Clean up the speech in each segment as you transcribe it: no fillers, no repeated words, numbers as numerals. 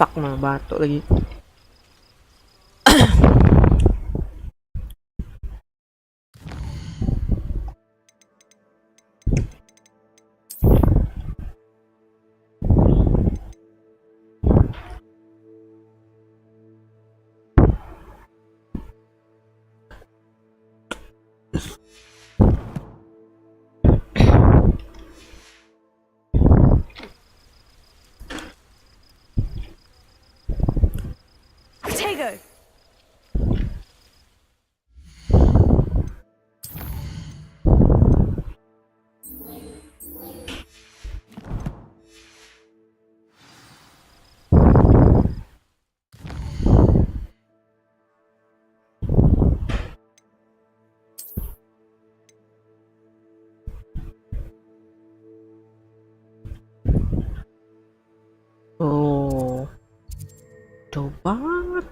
fuck, mga bato lagi. Tego! Oh, jauh banget.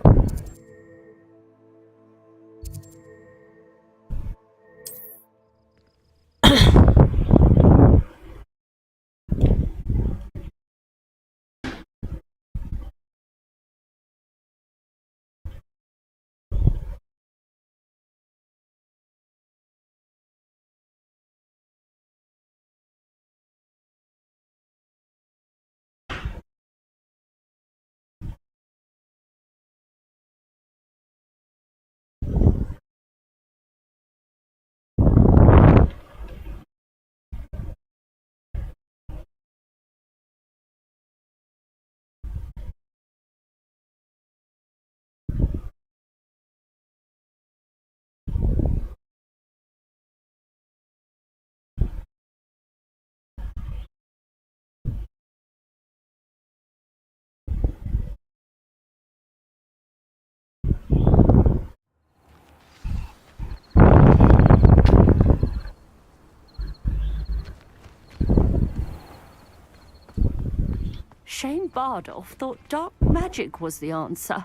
Shane Bardolph thought dark magic was the answer.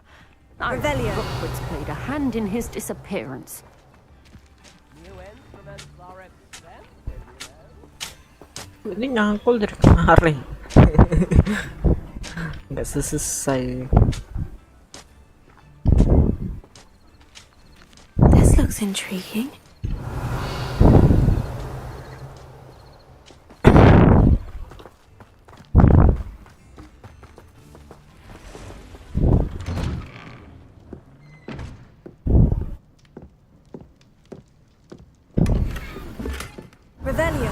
I Revelio. Rookwood's played a hand in his disappearance. Ini nyangkul dari kemarin. Nggak selesai. This looks intriguing. Revelio.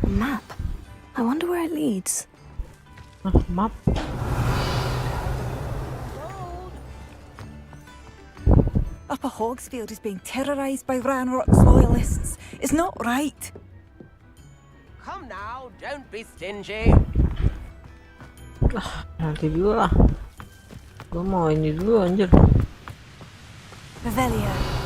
A map. I wonder where it leads. Map. Upper Hogsfield is being terrorised by Ranrock's loyalists. It's not right. Come now, don't be stingy. Nanti dulu lah. Gue mau ini dulu anjir. Revelio.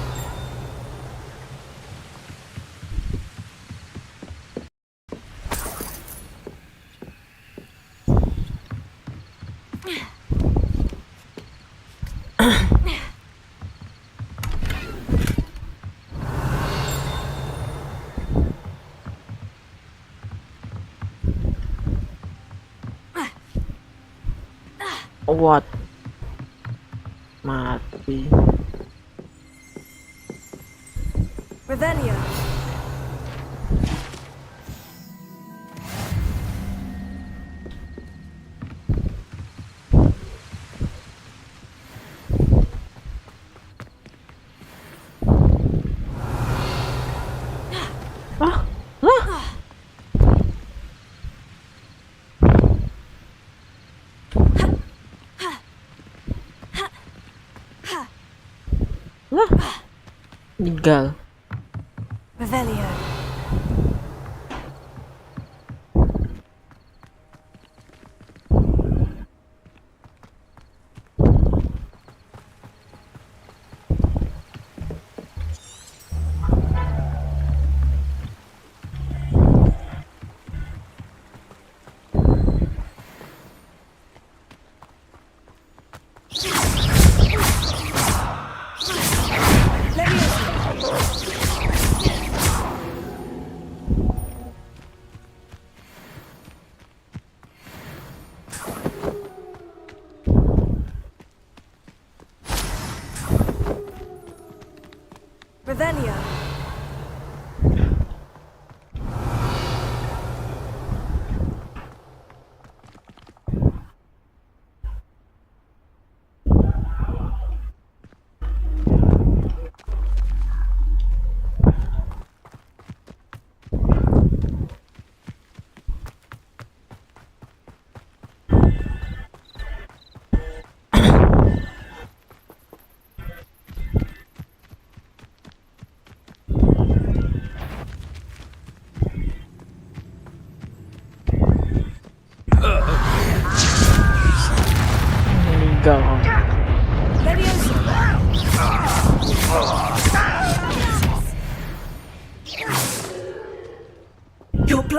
What? Mati. Revelio. Ah, lah. Lah. Meninggal. Revelio.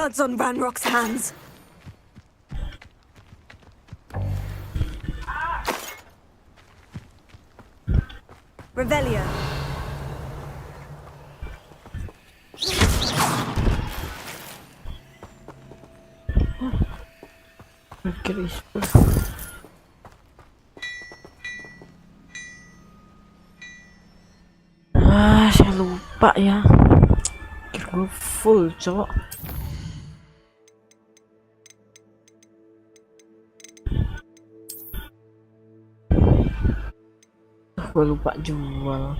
blood's on Ranrock's hands. Revelio. Crisper. Saya lupa ya. Gue full, cok. Gue lupa jual.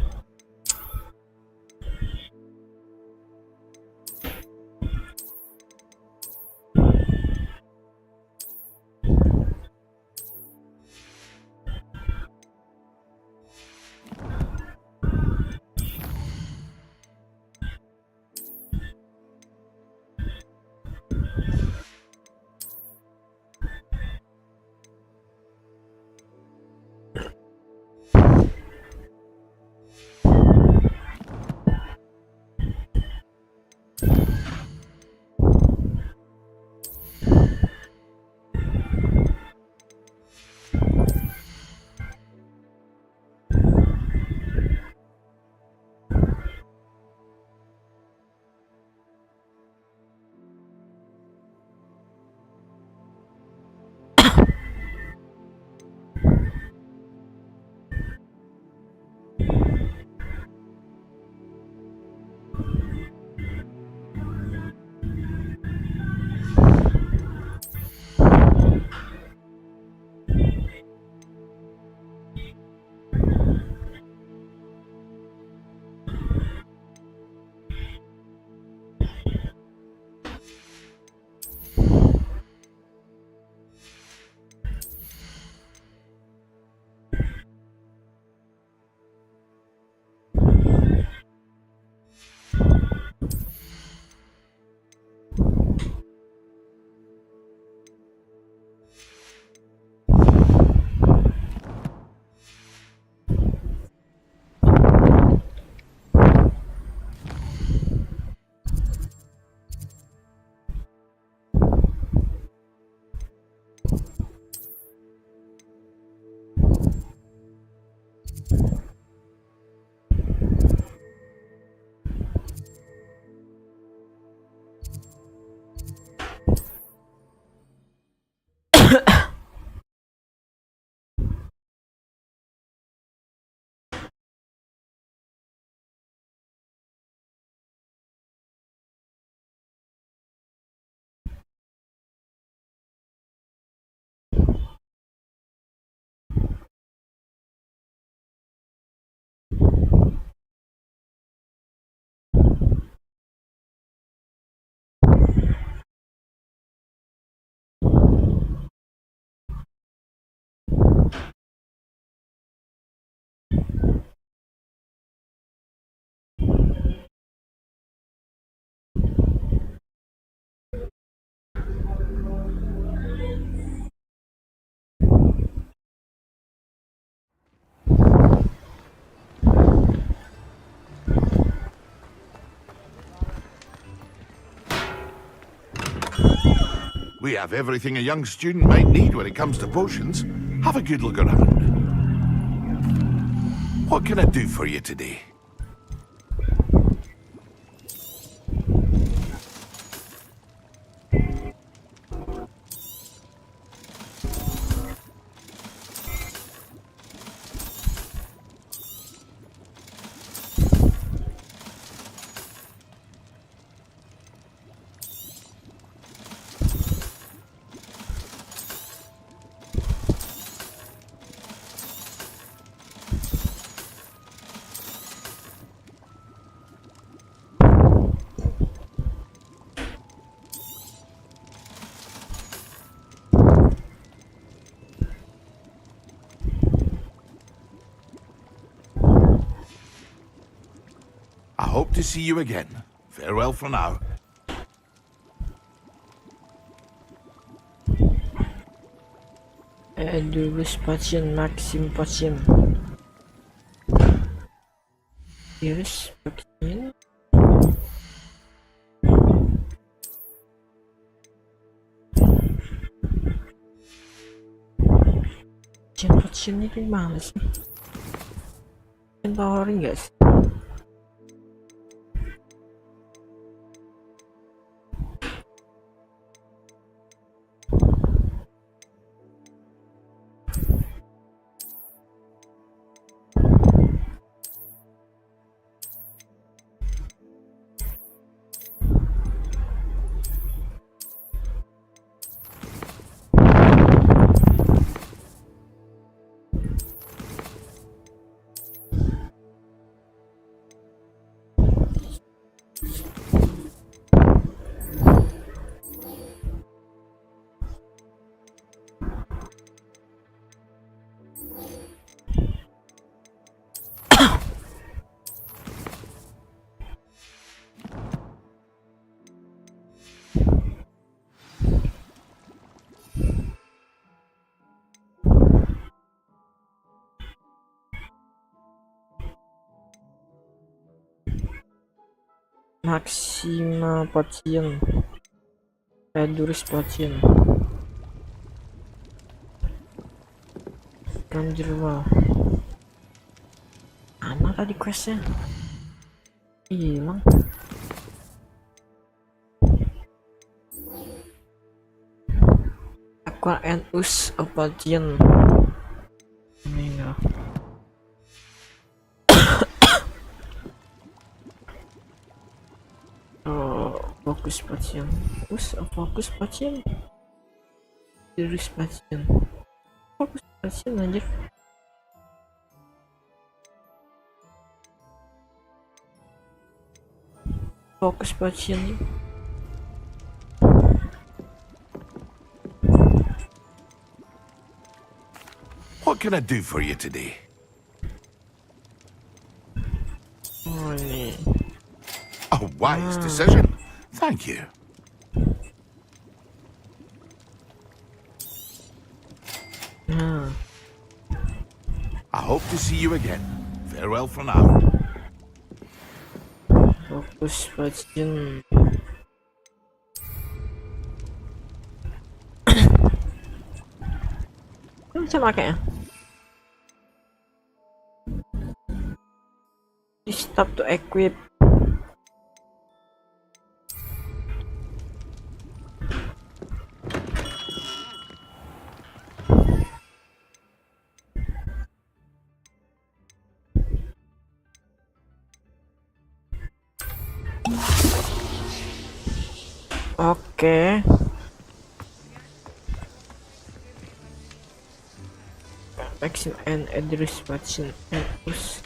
We have everything a young student might need when it comes to potions. Have a good look around. What can I do for you today? I hope to see you again. Farewell for now. Endurus Potion, Maxim Potion. Here's Potion. Potion ini gimana sih? Empowering guys. Maxima potion, reduce potion, Kanjirwa. Mana tadi questnya? Hilang. Aqua and use of potion. Ini enggak. Fokus potion, fokus potion, terus potion, fokus potion anjir. Fokus potion. What can I do for you today? Oh ini. A wise decision. Thank you. I hope to see you again. Farewell for now. Fokus potion. Bisa pakai ya? Stop to equip. Oke. Maxima and address potion and use.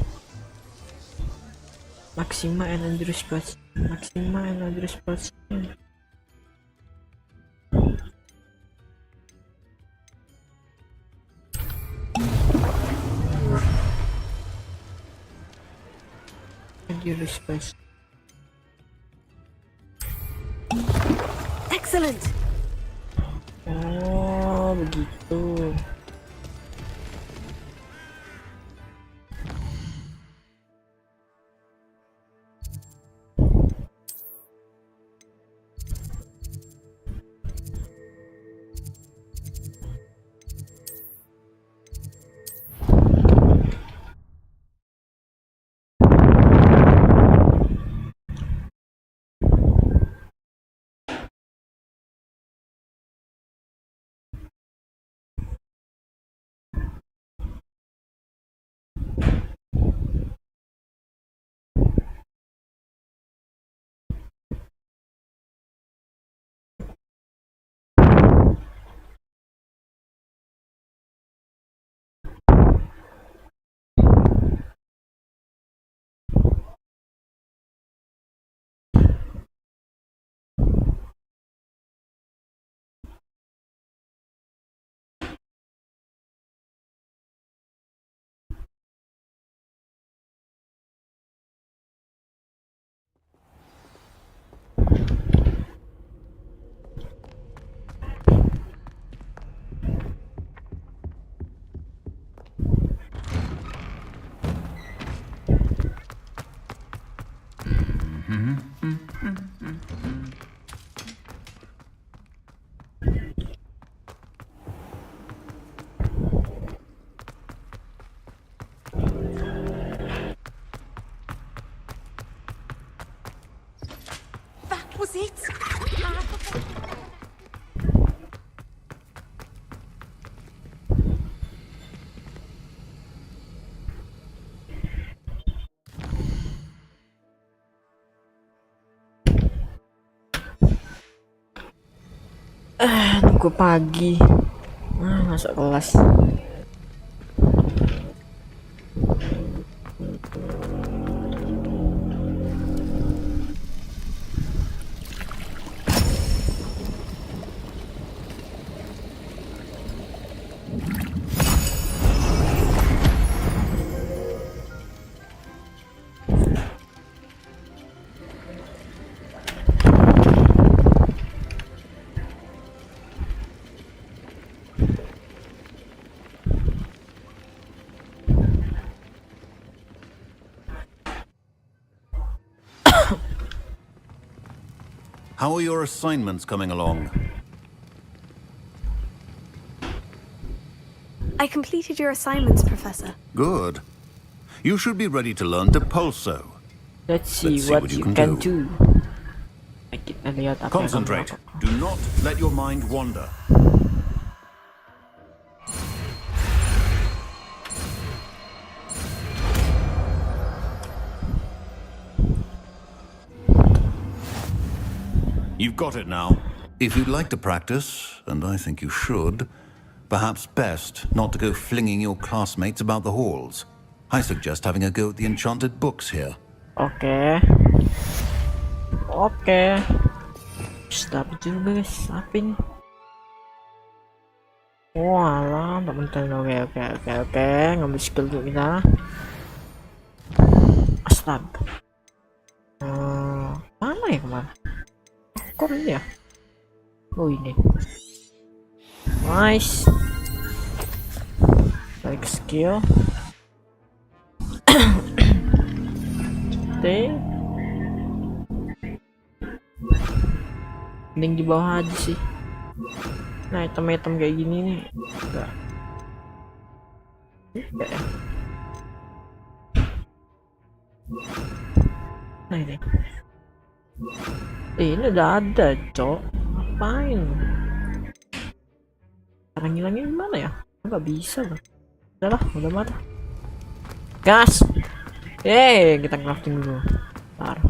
Maxima and address potion. Maxima and address potion. Address potion. Excellent. Oh, begitu. it? Nunggu pagi. Masuk kelas. How are your assignments coming along? I completed your assignments, Professor. Good. You should be ready to learn Depulso. Let's see what you can do. Kita lihat apa yang kamu Concentrate. lakukan. Do not let your mind wander. You've got it now. If you'd like to practice, and I think you should, perhaps best not to go flinging your classmates about the halls. I suggest having a go at the enchanted books here. Oke. Stop juga guys. Apa ini? Walah, bentar. Oke. Ngambil skill dulu kita. Astaga. Mana ya kemarin? Kok ini ya? Oh ini. Nice. Like skill. Mending di bawah aja sih. Nah, item-item kayak gini nih enggak ya. Nah ini udah ada, cok. Ngapain? Cara ngilangnya gimana ya? Nggak bisa bang. Udah mati. Gas. Kita crafting dulu. Bentar.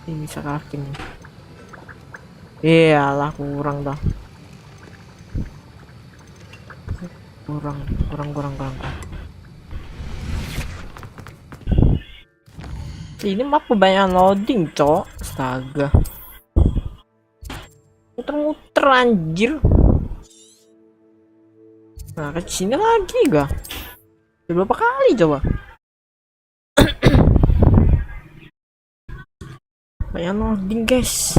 Ini bisa crafting. Iyalah kurang dah. Kurang. Ini map kebanyakan loading, cok. Astaga. Muter-muter anjir. Nah, ke sini lagi gak? Berapa kali coba? Banyak loading, guys.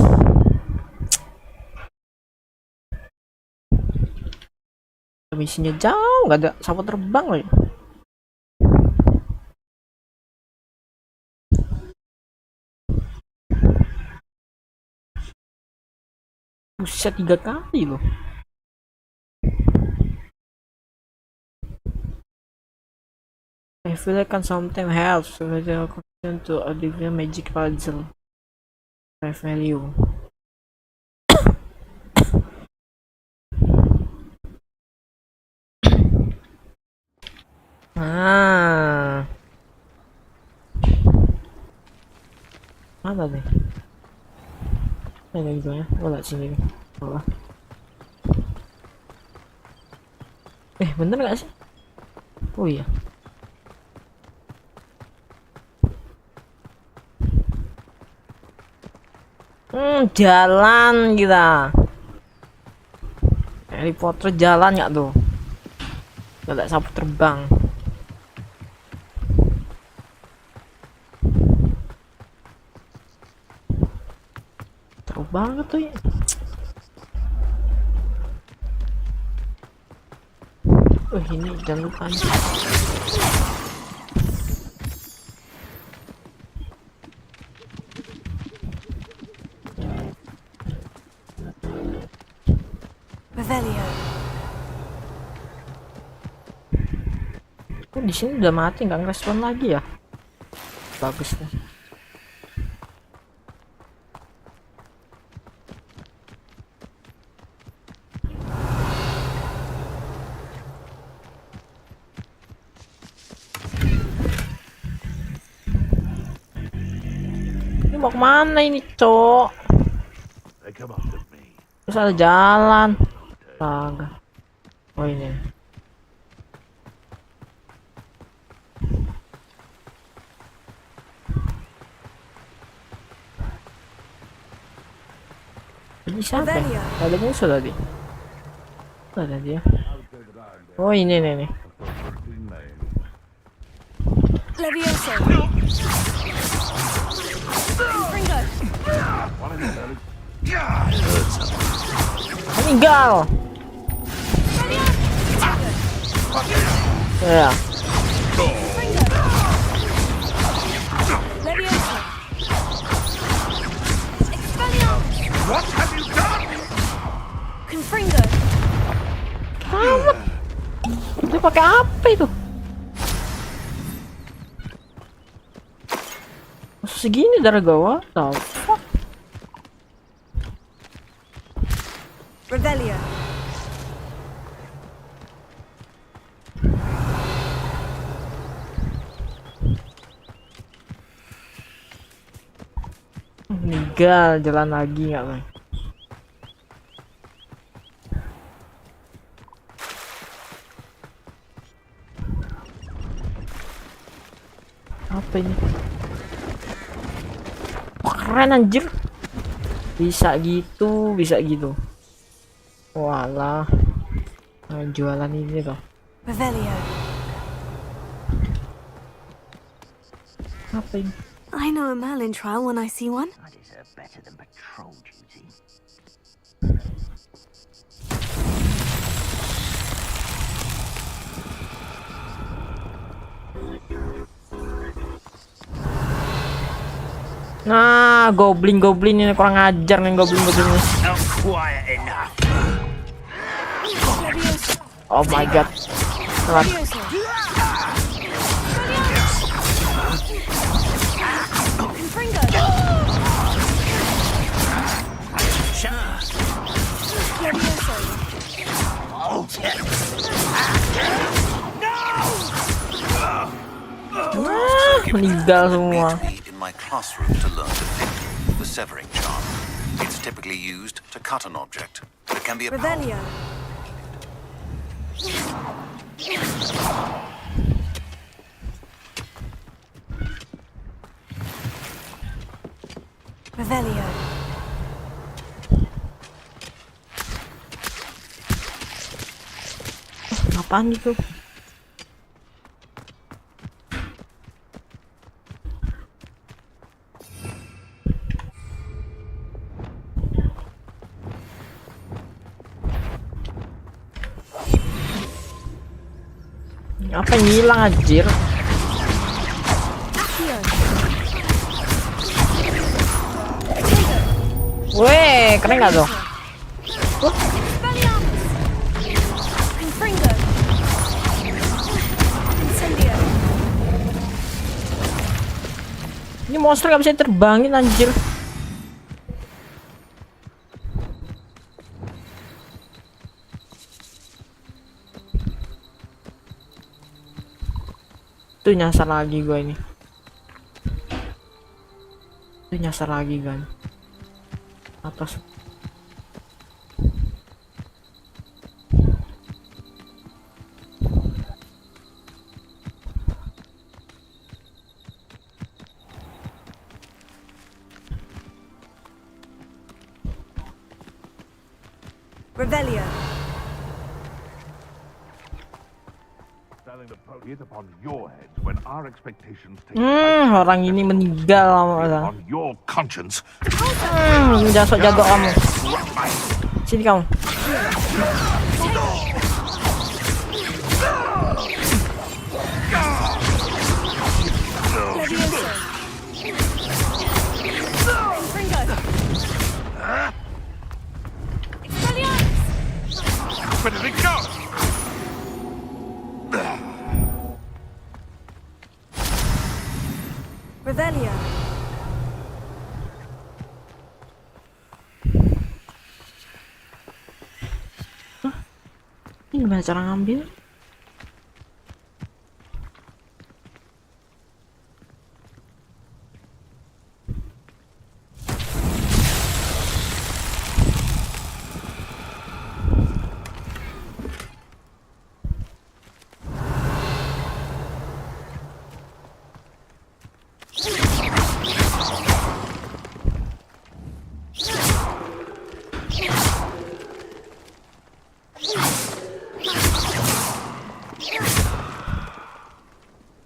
Misinya jauh, nggak ada sapu terbang loh. Buset, 3 kali loh. I feel like can sometimes helps with the connection to a different magic puzzle. I value. Mana nih? Ada gitu ya? Lihat sini nih. Bawah. Bener gak sih? Oh iya. Jalan kita. Harry Potter jalan nggak tuh? Gak ada sapu terbang. Teruk banget tuh ya. Ini jangan lupa aja. Oh, di sini udah mati, nggak ngerespon lagi ya? Bagus nih. Ini mau kemana ini, cok? They come after me. Terus ada jalan. Astaga. Oh ini. Ini siapa ya? Ada musuh tadi. Ada dia. Oh ini nih. Levioso. Confringo. Meninggal. Ya. Levioso. What have you done? Confringo. Kamu. Dia pakai apa itu? Masuk segini darah gawat. Tahu. Revelio. Meninggal, jalan lagi nggak bang? Apa ini? Keren anjir. Bisa gitu, bisa gitu. Walah. Nah, jualan ini loh. Revelio. Apa ini? I know a Merlin trial when I see one. I deserve better than patrol duty. Nah, goblin ini kurang ajar nih goblin ini. Not quiet enough. Oh my god. Telat. Confringo. Levioso. Meninggal semua. In my classroom to learn to think, the severing charm. It's typically used to cut an object, but it can be a powerful. Revelio. Revelio. Apaan itu? Apa yang hilang anjir? Weh, keren nggak tuh? Confringo. Incendio. Ini monster nggak bisa terbangin anjir. Tuh nyasar lagi gua ini. Tuh nyasar lagi kan. Atas. Revelio. Selling the is upon your heads when our expectations take Orang ini meninggal lama. on your conscience. Jangan sok jago kamu. Sini kamu. Levioso. Confringo. Expelliarmus. Where did it go? Gimana cara ngambil?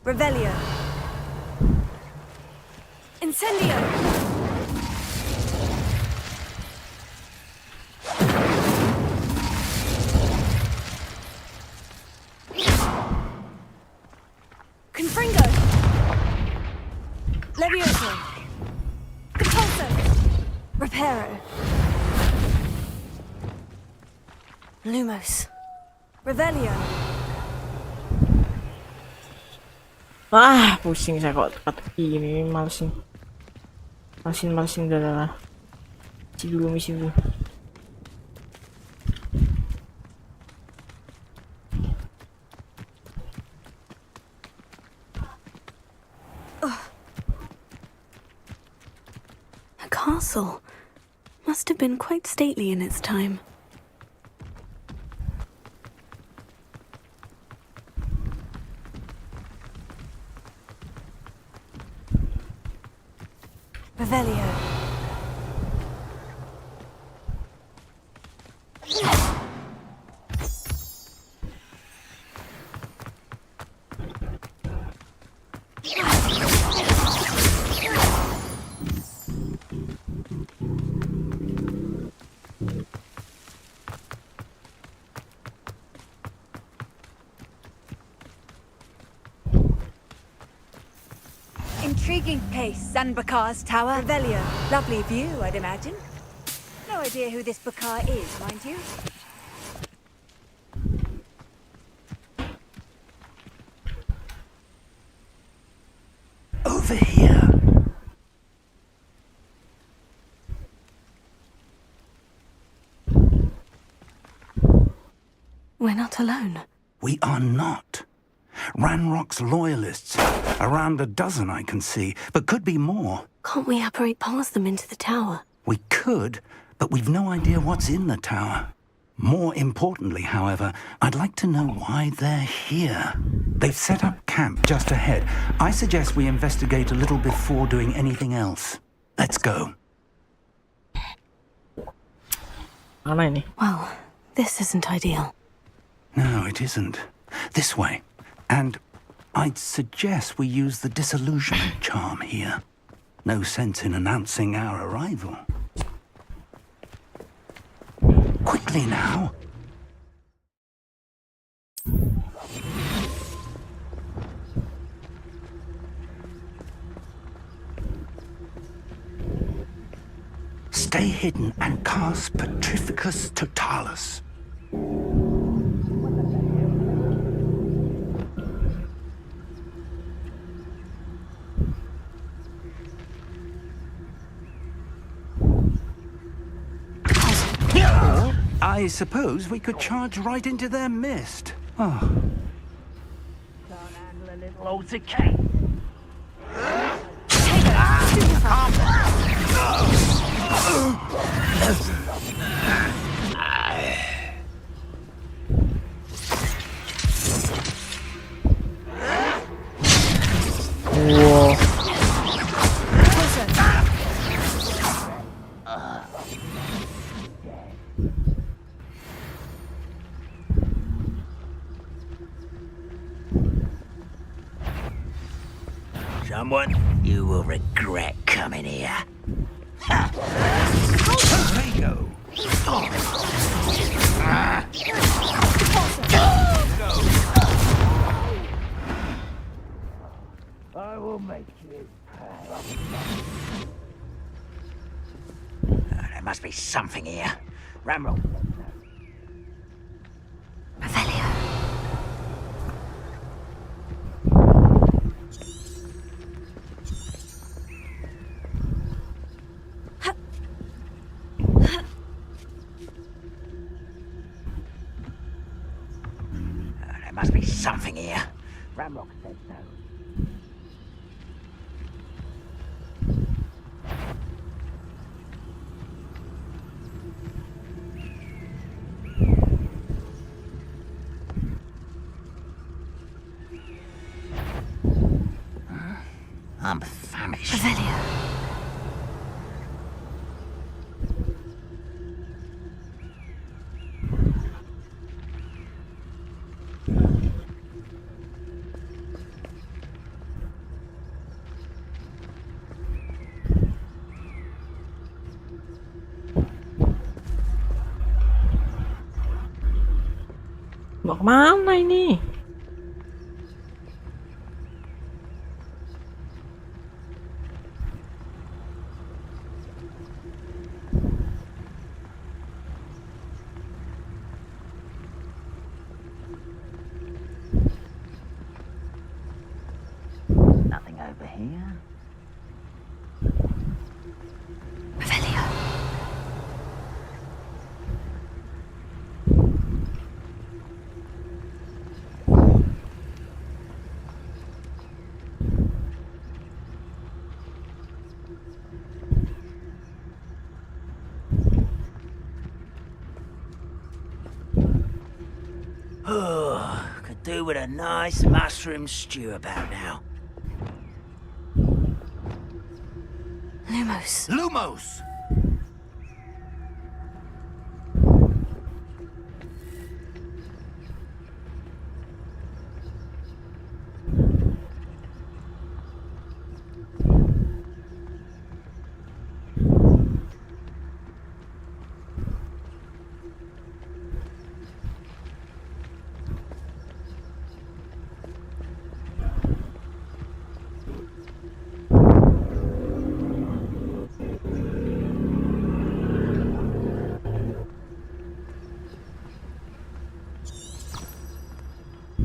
Revelio. Incendio. Confringo. Levioso. Compulso. Reparo. Lumos. Revelio. Pusing saya kok tepat gini, malesin udah. Misi dulu. A castle. Must have been quite stately in its time. Revelio. Intriguing place, Sanbakar's tower. Revelio. Lovely view, I'd imagine. No idea who this Bakar is, mind you. Over here. We're not alone. We are not. Ranrock's loyalists. Around a dozen I can see, but could be more. Can't we apparate past them into the tower? We could, but we've no idea what's in the tower. More importantly, however, I'd like to know why they're here. They've set up camp just ahead. I suggest we investigate a little before doing anything else. Let's go. Mana ini? Well, this isn't ideal. No, it isn't. This way. And I'd suggest we use the disillusionment charm here. No sense in announcing our arrival. Quickly now. Stay hidden and cast Petrificus Totalis. I suppose we could charge right into their mist. Oh. Can't handle a little old decay. Wow. Someone, you will regret coming here. Potato! I will make you pay. There must be something here. Ramrock. Revelio. something here. Ramrock said so. I'm famished. Revelio. Mau kemana ini? Nothing over here. Revelio. Oh, could do with a nice mushroom stew about now. Lumos. Lumos!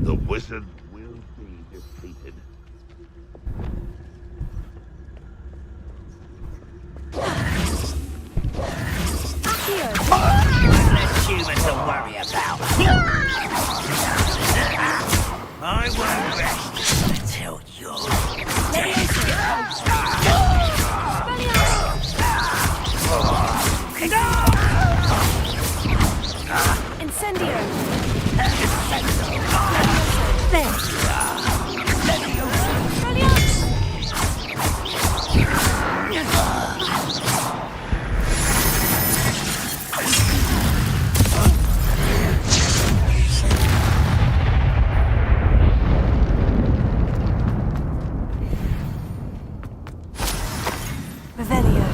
The wizard will be defeated. Less human to worry about. I won't rest until you're Incendio. There. Revelio.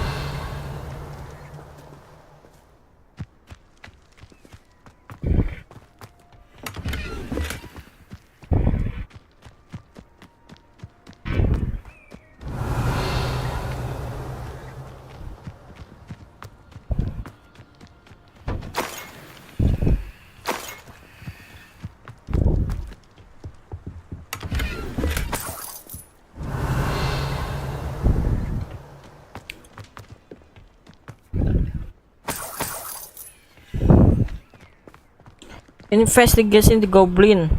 Investigation the goblin.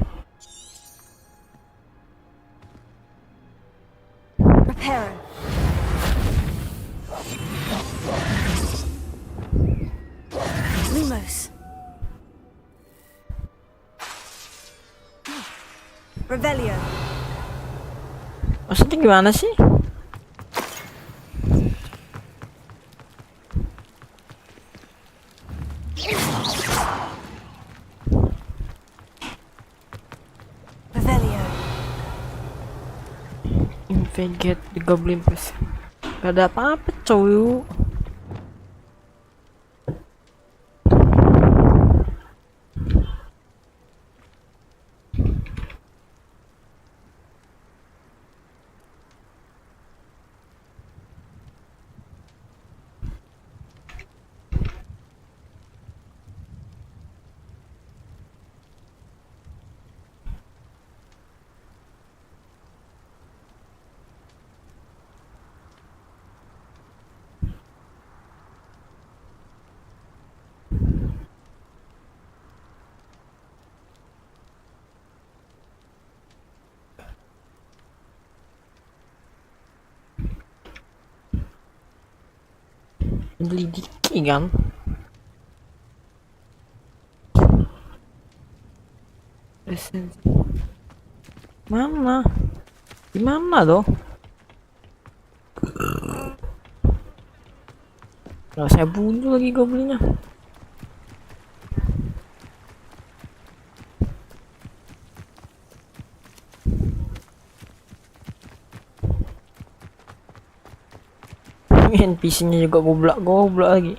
Reparo. Lumos. Revelio. Maksudnya gimana sih? Revelio. Investigate the goblin place. Gak ada apa-apa cuy. Menyelidiki kan? Esensi. Mana? Di mana tuh? Nah, saya bunuh lagi goblinnya. NPC-nya juga goblok lagi.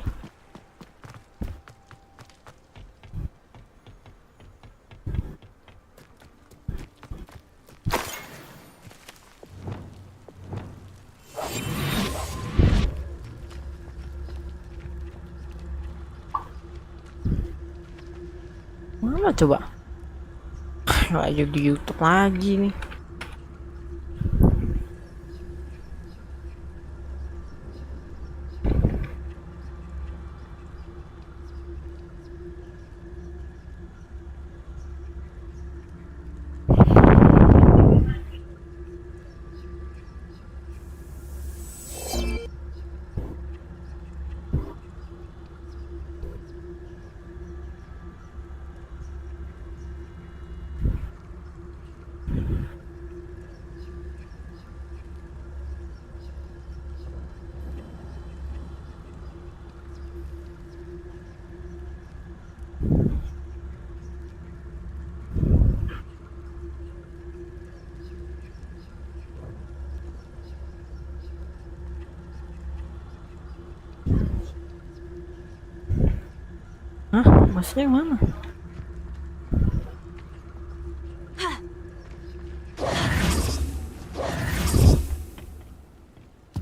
Mana coba? Nggak jadi di YouTube lagi nih. Hah? Maksudnya yang mana?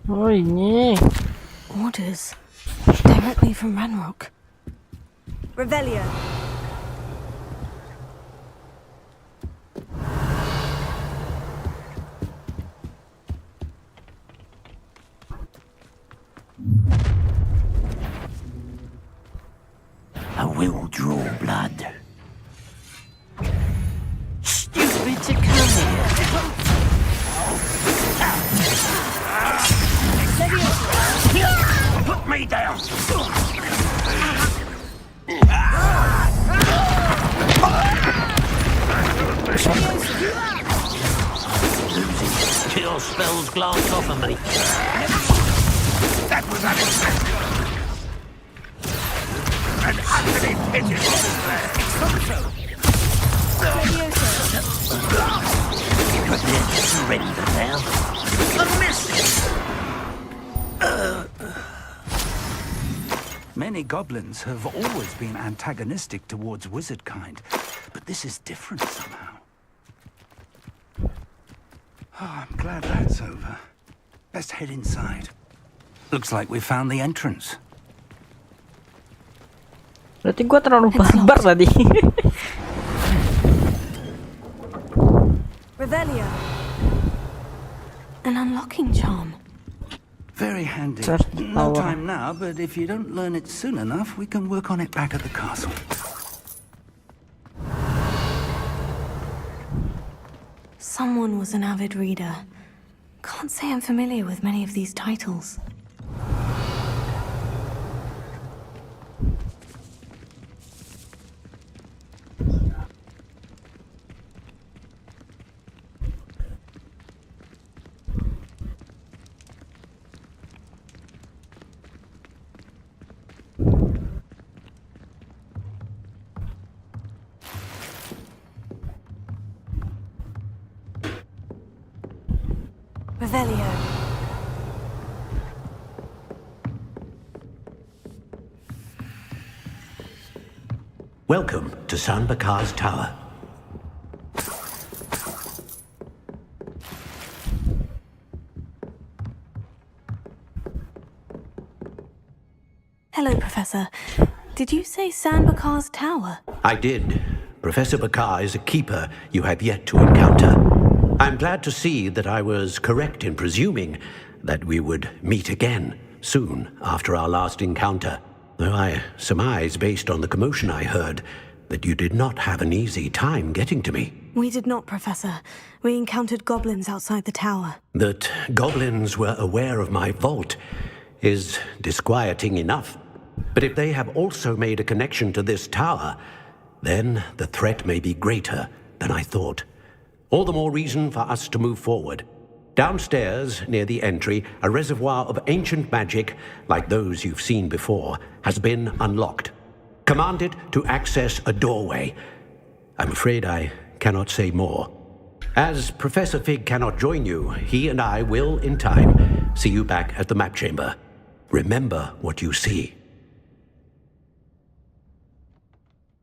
Oh ini. Orders directly from Ranrock. Revelio. I will draw blood. Stupid to come here. Put me down! Losing kill spells glance off of me. That was unexpected. And utterly pitiful is there. But then surrender now. A miss! Many goblins have always been antagonistic towards wizard kind, but this is different somehow. Oh, I'm glad that's over. Best head inside. Looks like we found the entrance. Berarti gua terlalu barbar tadi. Revelio. An unlocking charm. Very handy. Just No power. time now, but if you don't learn it soon enough, we can work on it back at the castle. Someone was an avid reader. Can't say I'm familiar with many of these titles. Revelio. Welcome to San Bakar's Tower. Hello, Professor. Did you say San Bakar's Tower? I did. Professor Bakar is a keeper you have yet to encounter. I'm glad to see that I was correct in presuming that we would meet again soon after our last encounter. Though I surmise, based on the commotion I heard, that you did not have an easy time getting to me. We did not, Professor. We encountered goblins outside the tower. That goblins were aware of my vault is disquieting enough. But if they have also made a connection to this tower, then the threat may be greater than I thought. All the more reason for us to move forward. Downstairs, near the entry, a reservoir of ancient magic, like those you've seen before, has been unlocked. Command it to access a doorway. I'm afraid I cannot say more. As Professor Fig cannot join you, he and I will, in time, see you back at the map chamber. Remember what you see.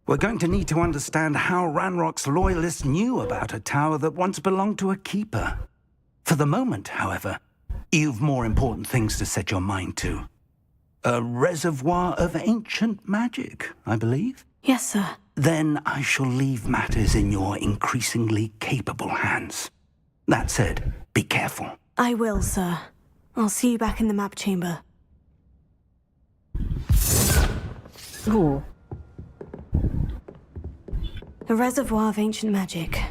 We're going to need to understand how Ranrock's loyalists knew about a tower that once belonged to a keeper. For the moment, however, you've more important things to set your mind to. A reservoir of ancient magic, I believe? Yes, sir. Then I shall leave matters in your increasingly capable hands. That said, be careful. I will, sir. I'll see you back in the map chamber. Ooh. A reservoir of ancient magic.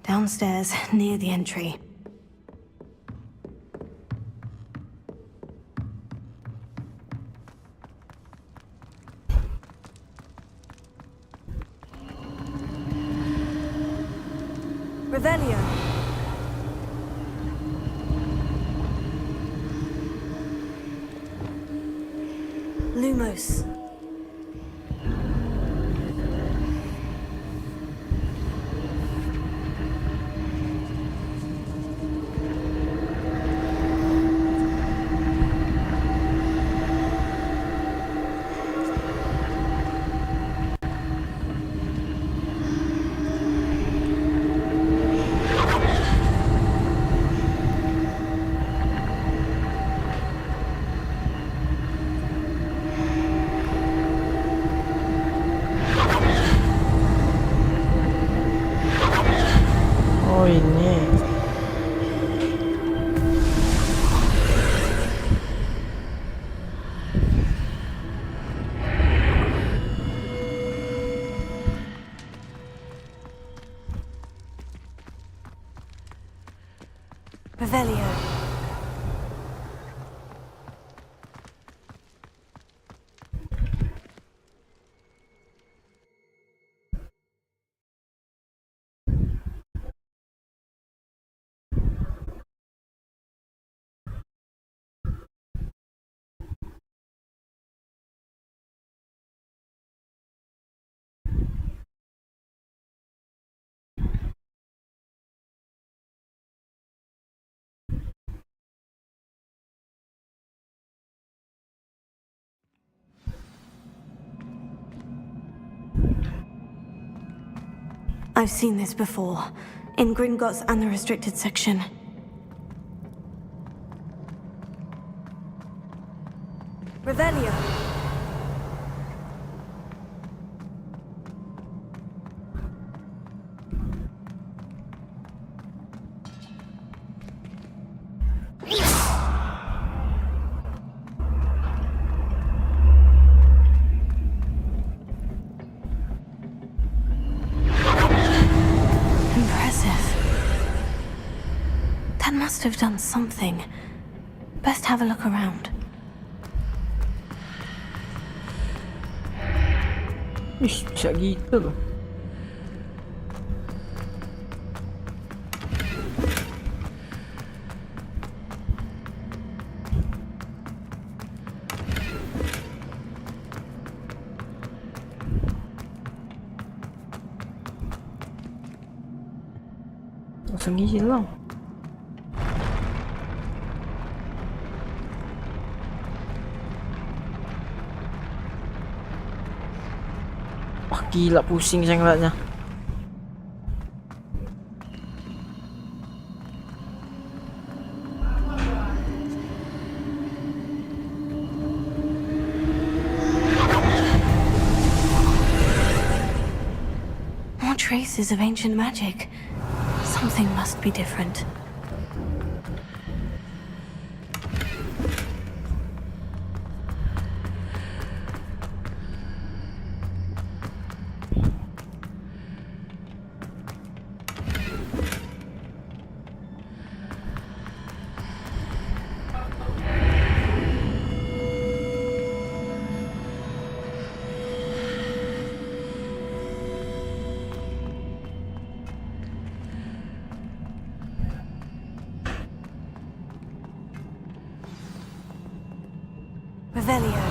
Downstairs, near the entry. Revelio. Lumos. Oh ini. Revelio. I've seen this before, in Gringotts and the restricted section. Revelio. That must have done something. Best have a look around. Ih, bisa gitu loh. Langsung hilang. Wah gila, pusing saya ngeliatnya. More traces of ancient magic. Something must be different. Revelio.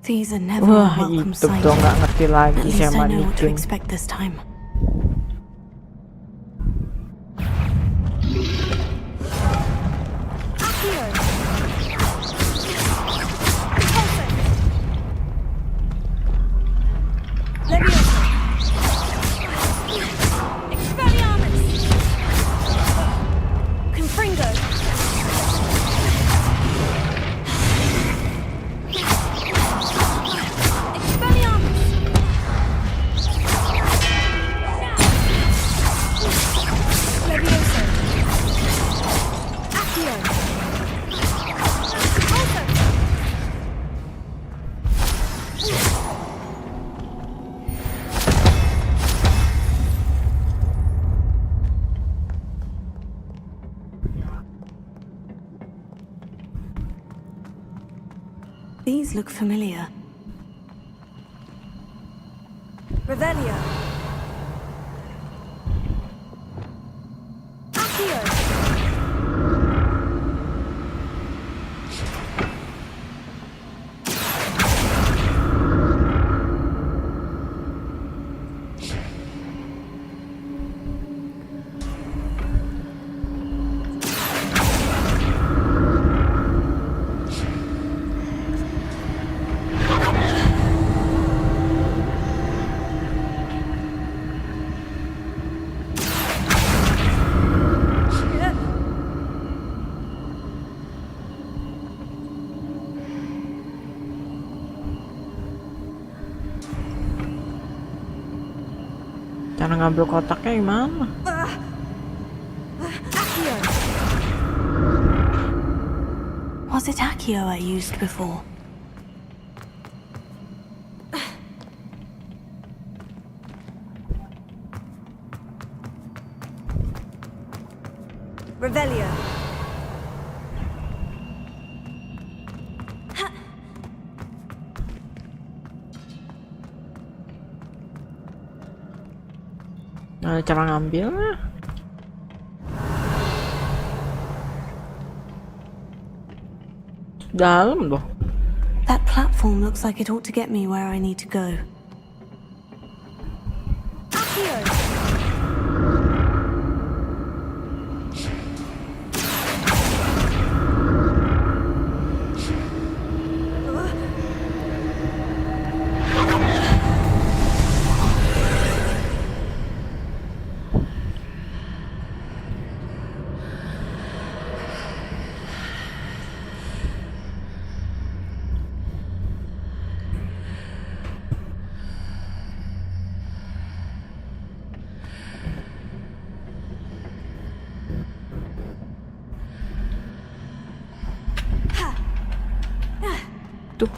These are never a Wah, welcome itu sight. tuh nggak ngerti lagi At least sama I know what to Nikin. expect this time. These look familiar. Revelio. Cara ngambil kotaknya gimana? Was it Accio I used before? Revelio. Nah, cara ngambilnya. Dalam loh. That platform looks like it ought to get me where I need to go. Tuh.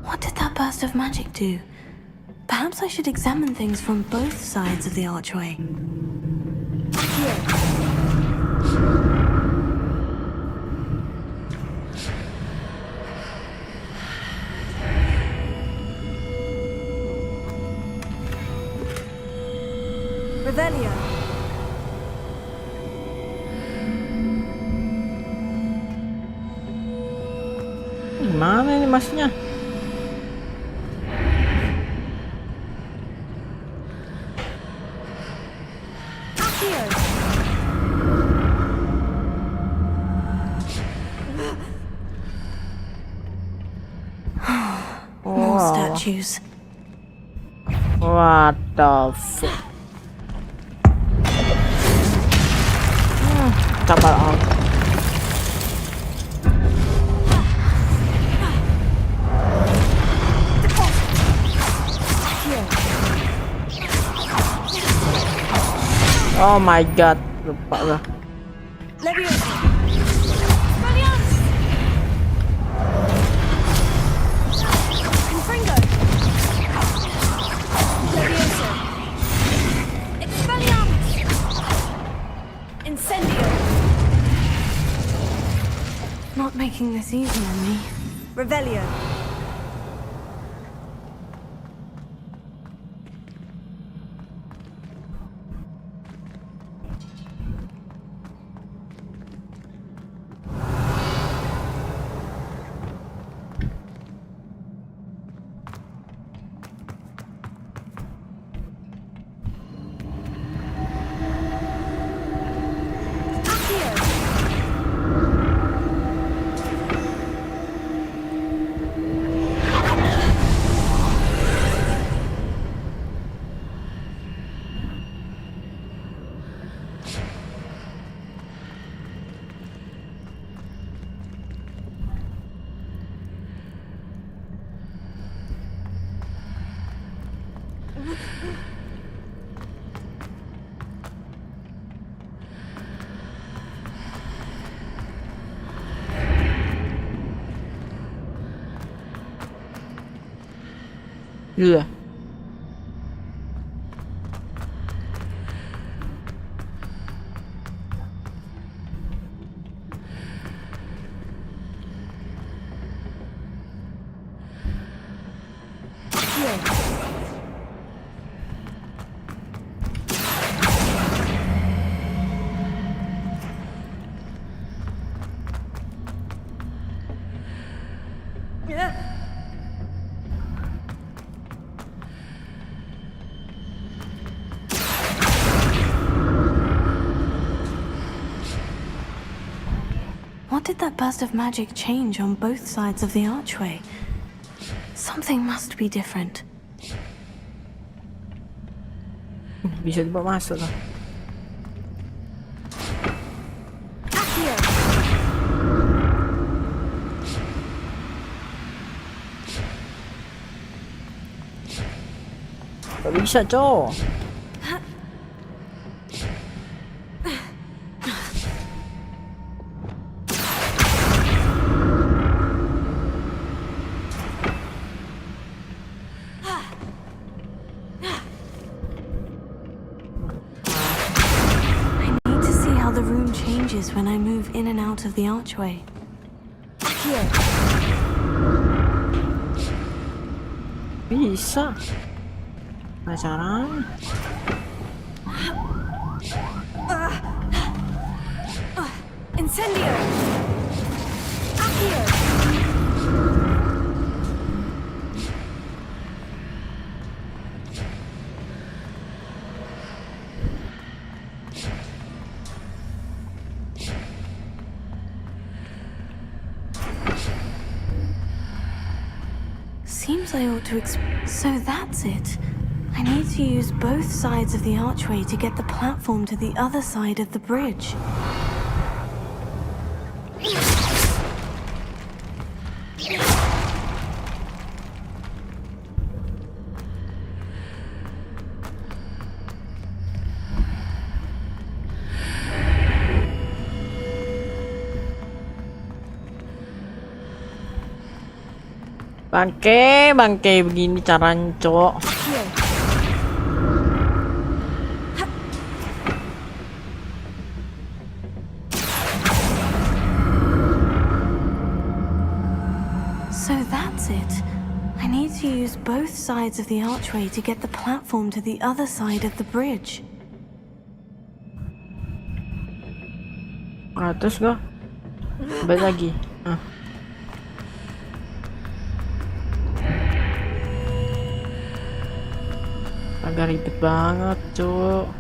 What did that burst of magic do? Perhaps I should examine things from both sides of the archway. Revelio. Gimana ini masnya? More statues. What the fuck? Sabar on. Oh my god, lupa lah. Leviosa! Expelliarmus! Confringo! Leviosa! Expelliarmus! Incendio! Not making this easy on me. Revelio! Iya. What did that burst of magic change on both sides of the archway? Something must be different. Bisa dibawa masuk lah. Tak bisa, Cok. When I move in and out of the archway. Bisa. Nah, caranya. Incendio! Accio! Seems I ought to So that's it. I need to use both sides of the archway to get the platform to the other side of the bridge. Bangke begini caranya, Cok. So that's it. I need to use both sides of the archway to get the platform to the other side of the bridge. Terus gua balik lagi. Agak ribet banget, Cuk.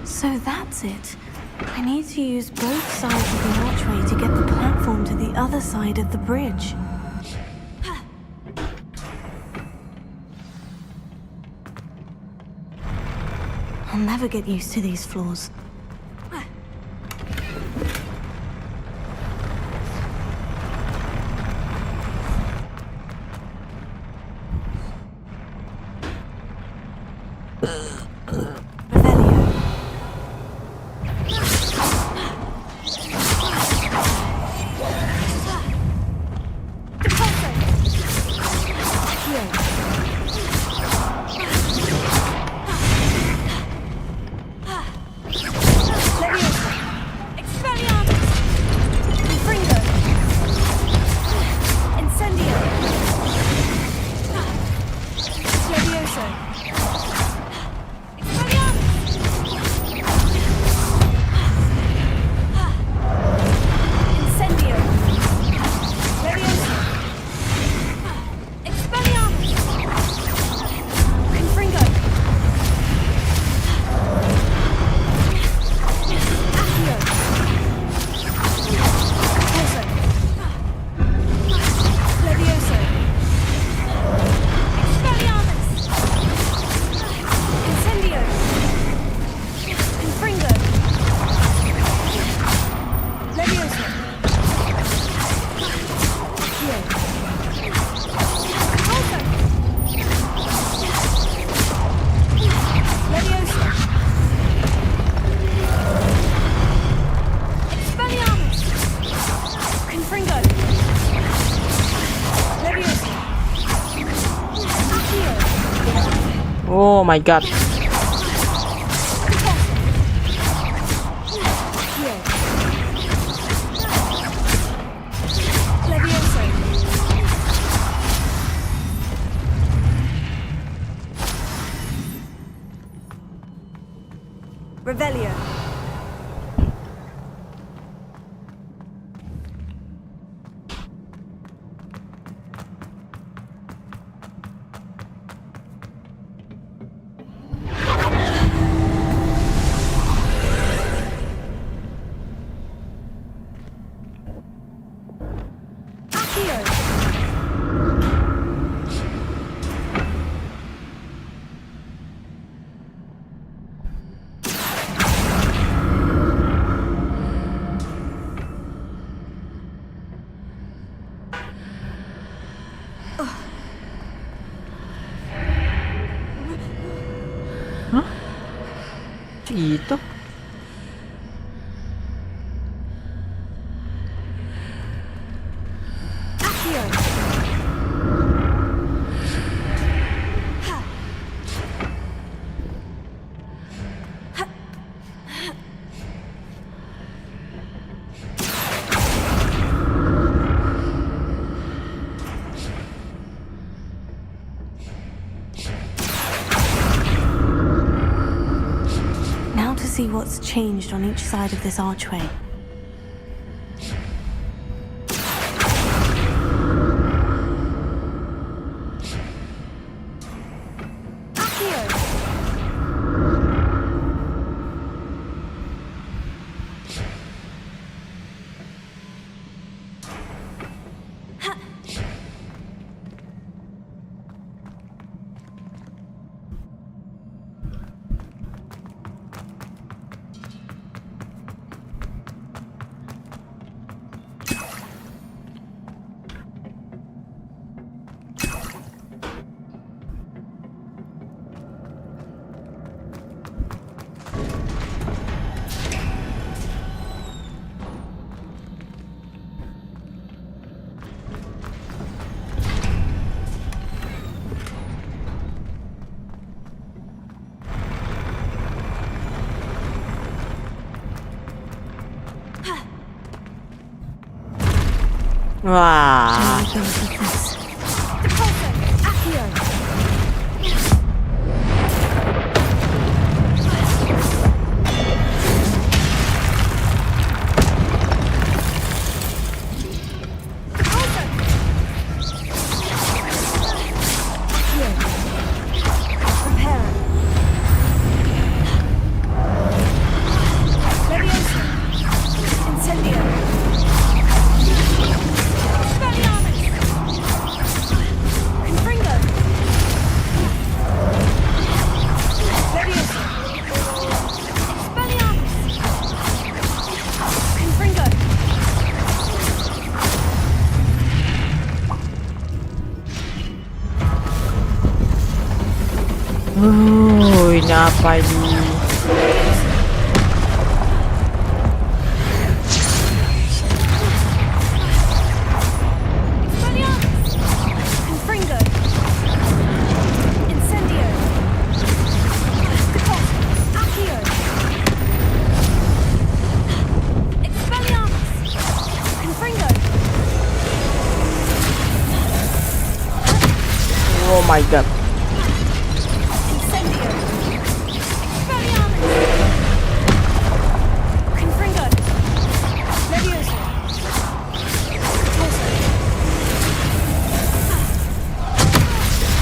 So that's it. I need to use both sides of the archway to get the platform to the other side of the bridge. never get used to these floors. Oh my god. Revelio. Gitu. Now to see what's changed on each side of this archway. Wah. Ini apa ini? Oh my god.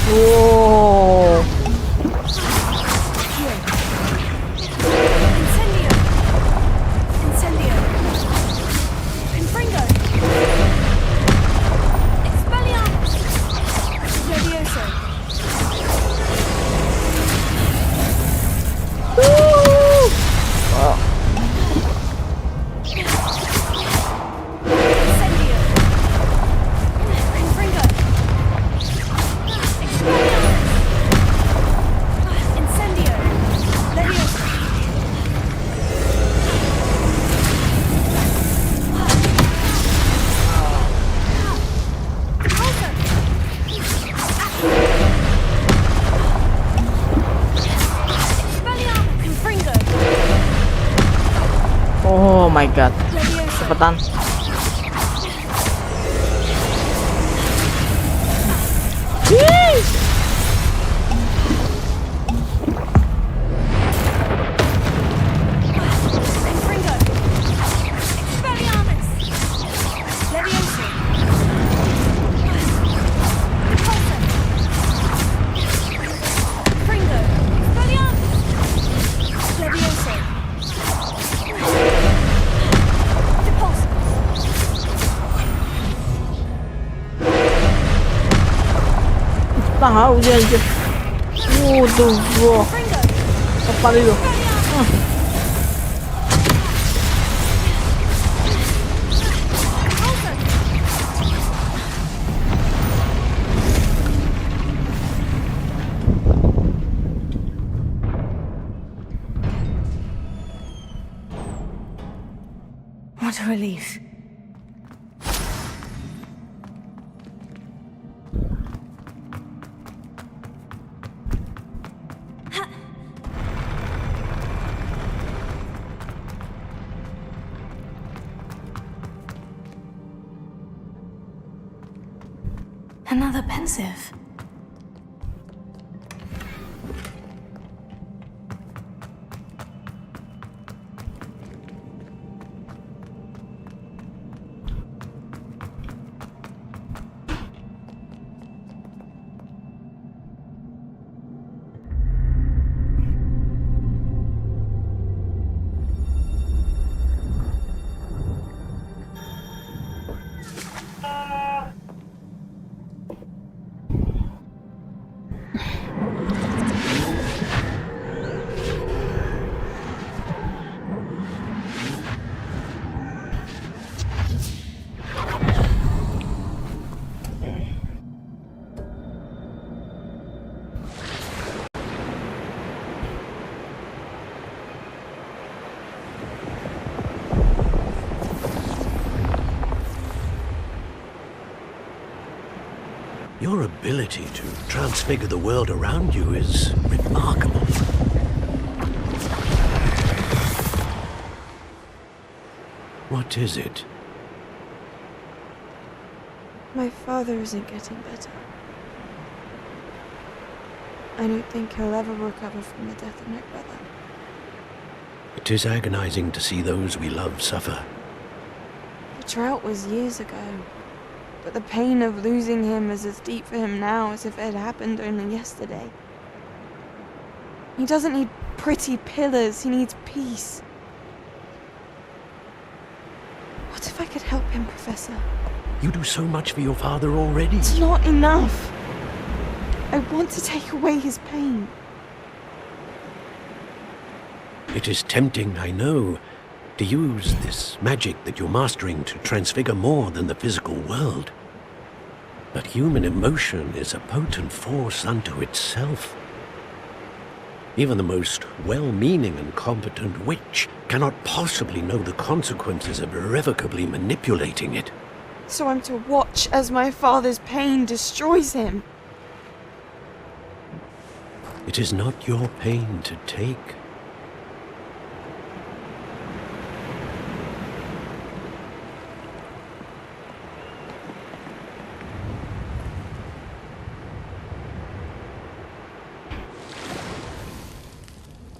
Oh. Oh my god. Cepetan. Tahu dia aja. Tuh, gua. Apa itu? What a relief. Another pensive. Your ability to transfigure the world around you is remarkable. What is it? My father isn't getting better. I don't think he'll ever recover from the death of my brother. It is agonizing to see those we love suffer. The drought was years ago, but the pain of losing him is as deep for him now as if it had happened only yesterday. He doesn't need pretty pillars, he needs peace. What if I could help him, Professor? You do so much for your father already. It's not enough. I want to take away his pain. It is tempting, I know, to use this magic that you're mastering to transfigure more than the physical world. But human emotion is a potent force unto itself. Even the most well-meaning and competent witch cannot possibly know the consequences of irrevocably manipulating it. So I'm to watch as my father's pain destroys him. It is not your pain to take.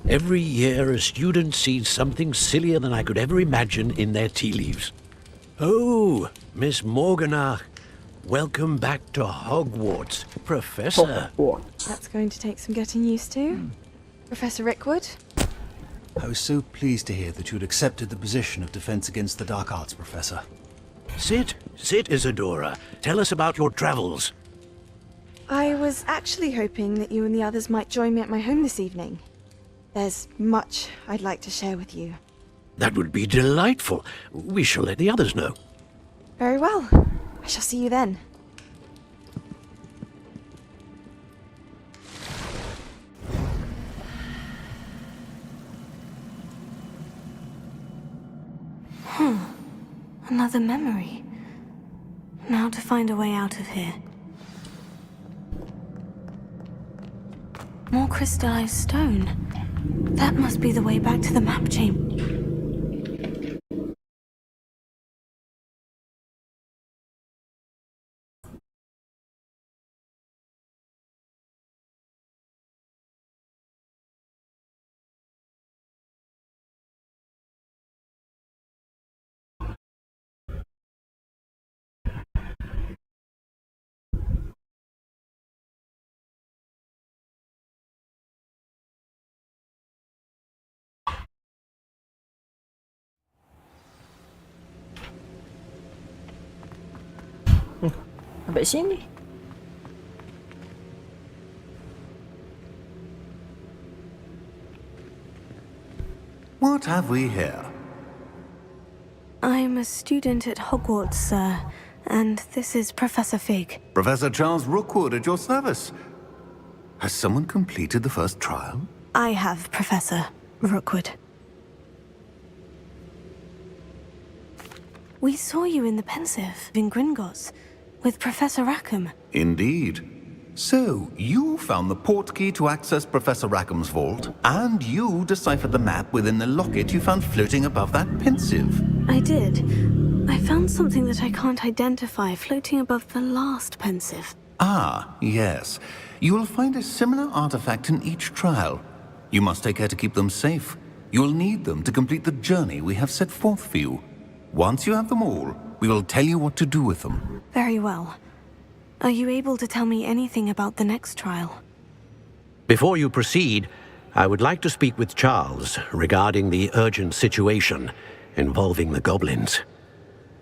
Every year, a student sees something sillier than I could ever imagine in their tea leaves. Oh, Miss Morganach, welcome back to Hogwarts, Professor. That's going to take some getting used to. Professor Rickwood? I was so pleased to hear that you'd accepted the position of Defense Against the Dark Arts, Professor. Sit, Isadora. Tell us about your travels. I was actually hoping that you and the others might join me at my home this evening. There's much I'd like to share with you. That would be delightful. We shall let the others know. Very well. I shall see you then. Another memory. Now to find a way out of here. More crystallized stone. That must be the way back to the map chamber. Sampai sini. What have we here? I'm a student at Hogwarts, sir, and this is Professor Fig. Professor Charles Rookwood at your service. Has someone completed the first trial? I have, Professor Rookwood. We saw you in the Pensive in Gringotts with Professor Rackham. Indeed. So, you found the portkey to access Professor Rackham's vault, and you deciphered the map within the locket you found floating above that Pensive. I did. I found something that I can't identify floating above the last Pensive. Ah, yes. You will find a similar artifact in each trial. You must take care to keep them safe. You will need them to complete the journey we have set forth for you. Once you have them all, we will tell you what to do with them. Very well. Are you able to tell me anything about the next trial? Before you proceed, I would like to speak with Charles regarding the urgent situation involving the goblins.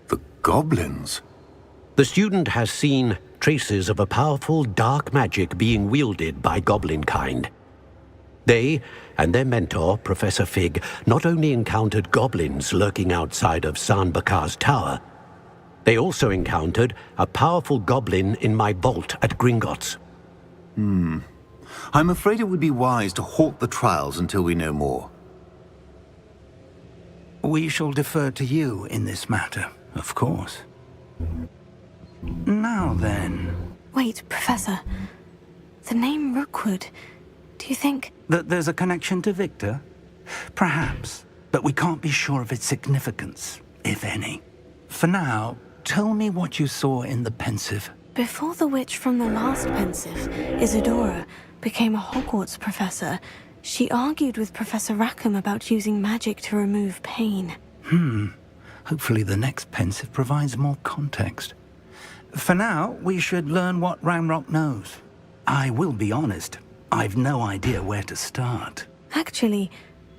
The goblins? The student has seen traces of a powerful dark magic being wielded by goblin kind. They and their mentor, Professor Fig, not only encountered goblins lurking outside of San Bakar's tower, they also encountered a powerful goblin in my vault at Gringotts. I'm afraid it would be wise to halt the trials until we know more. We shall defer to you in this matter, of course. Now then... Wait, Professor. The name Rookwood. Do you think... that there's a connection to Victor? Perhaps, but we can't be sure of its significance, if any. For now, tell me what you saw in the Pensive. Before the witch from the last Pensive, Isadora, became a Hogwarts professor, she argued with Professor Rackham about using magic to remove pain. Hopefully the next Pensive provides more context. For now, we should learn what Ranrock knows. I will be honest, I've no idea where to start. Actually,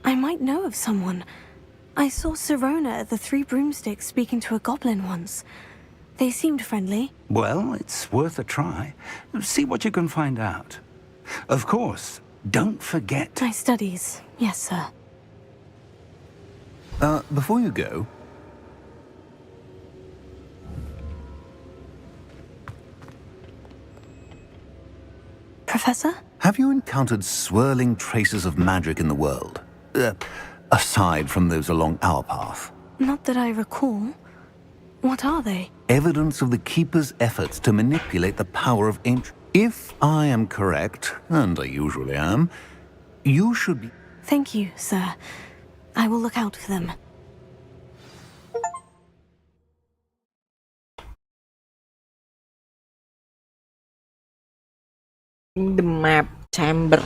I might know of someone. I saw Sirona at the Three Broomsticks speaking to a goblin once. They seemed friendly. Well, it's worth a try. See what you can find out. Of course, don't forget... My studies, yes, sir. Before you go... Professor? Have you encountered swirling traces of magic in the world? Aside from those along our path? Not that I recall. What are they? Evidence of the Keeper's efforts to manipulate the power of ancient... If I am correct, and I usually am, you should be... Thank you, sir. I will look out for them. In the map chamber.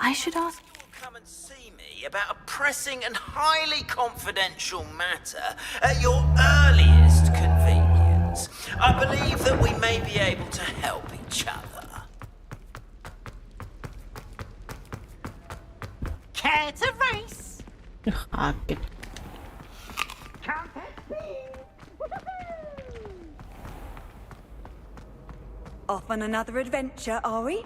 I should ask... Come and see me about a pressing and highly confidential matter at your earliest convenience. I believe that we may be able to help each other. Care to race? Kaget. Off on another adventure, are we?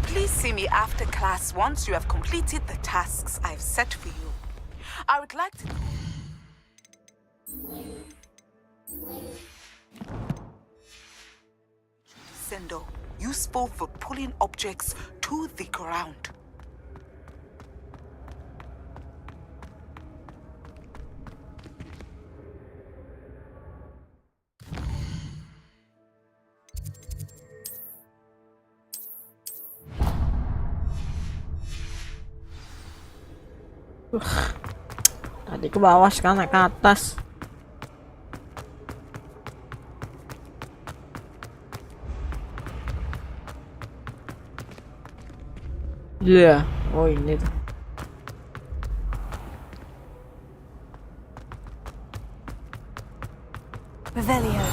Please see me after class once you have completed the tasks I've set for you. I would like to... Sendo, useful for pulling objects to the ground. Tadi ke bawah, sekarang naik ke atas. Iya, oh ini tuh. Revelio.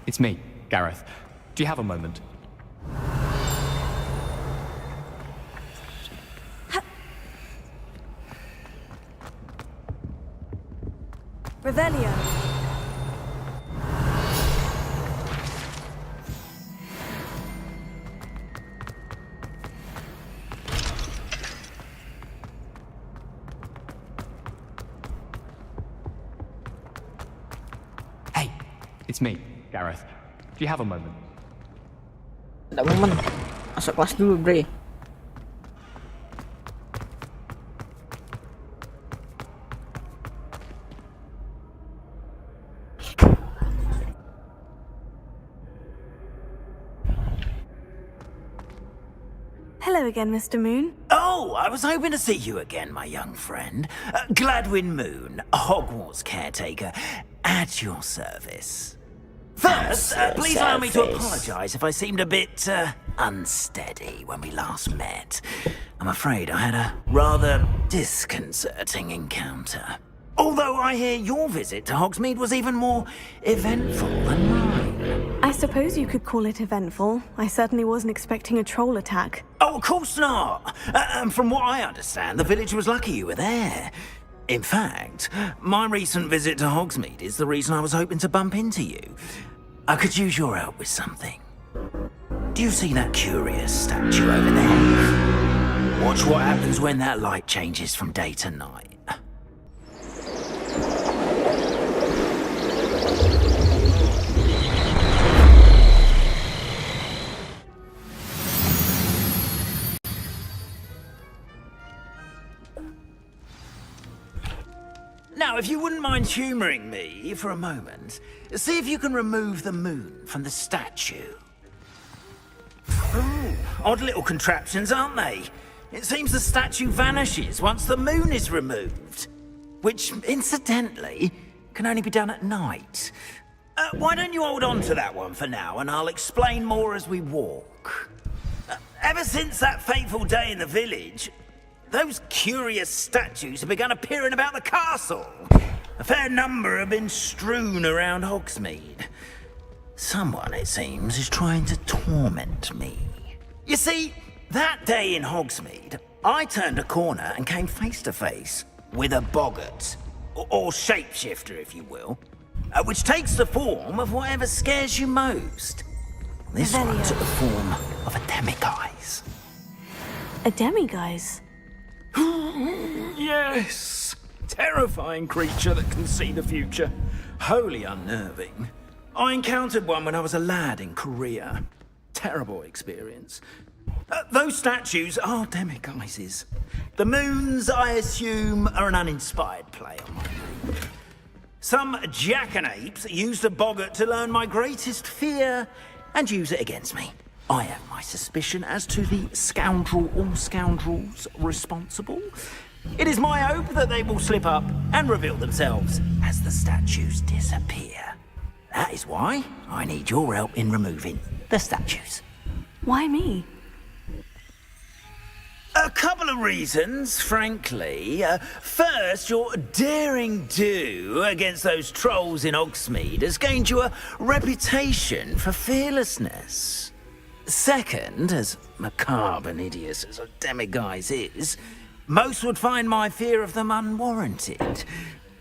It's me, Gareth. Do you have a moment? Revelio. Hey, it's me, Gareth. Do you have a moment? Ada momen. Masuk kelas dulu, Bre. Hello again, Mr. Moon. Oh, I was hoping to see you again, my young friend. Gladwin Moon, Hogwarts caretaker, at your service. First, please allow me to apologize if I seemed a bit unsteady when we last met. I'm afraid I had a rather disconcerting encounter. Although I hear your visit to Hogsmeade was even more eventful than mine. I suppose you could call it eventful. I certainly wasn't expecting a troll attack. Oh, of course not. And from what I understand, the village was lucky you were there. In fact, my recent visit to Hogsmeade is the reason I was hoping to bump into you. I could use your help with something. Do you see that curious statue over there? Watch what happens when that light changes from day to night. Now, if you wouldn't mind humouring me for a moment, see if you can remove the moon from the statue. Ooh, odd little contraptions, aren't they? It seems the statue vanishes once the moon is removed. Which, incidentally, can only be done at night. Why don't you hold on to that one for now, and I'll explain more as we walk. Ever since that fateful day in the village, those curious statues have begun appearing about the castle. A fair number have been strewn around Hogsmeade. Someone, it seems, is trying to torment me. You see, that day in Hogsmeade, I turned a corner and came face to face with a boggart, or shapeshifter, if you will, which takes the form of whatever scares you most. This one took the form of a demiguise. A demiguise? Yes! Terrifying creature that can see the future. Wholly unnerving. I encountered one when I was a lad in Korea. Terrible experience. Those statues are demiguises. The moons, I assume, are an uninspired play on my name. Some jackanapes used a boggart to learn my greatest fear and use it against me. I have my suspicion as to the scoundrel or scoundrels responsible. It is my hope that they will slip up and reveal themselves as the statues disappear. That is why I need your help in removing the statues. Why me? A couple of reasons, frankly. First, your daring do against those trolls in Hogsmeade has gained you a reputation for fearlessness. Second, as macabre and hideous as a demiguise is, most would find my fear of them unwarranted.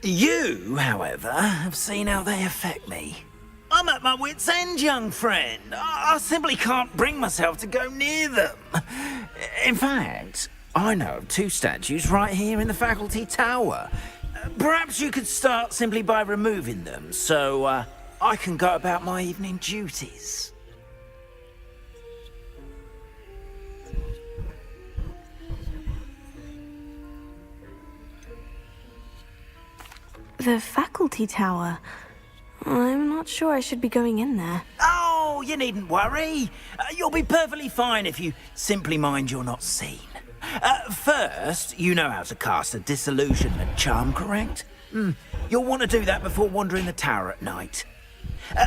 You, however, have seen how they affect me. I'm at my wit's end, young friend. I simply can't bring myself to go near them. In fact, I know of two statues right here in the faculty tower. Perhaps you could start simply by removing them, so I can go about my evening duties. The faculty tower. I'm not sure I should be going in there. Oh, you needn't worry. You'll be perfectly fine if you simply mind you're not seen. First, you know how to cast a disillusionment charm, correct? You'll want to do that before wandering the tower at night.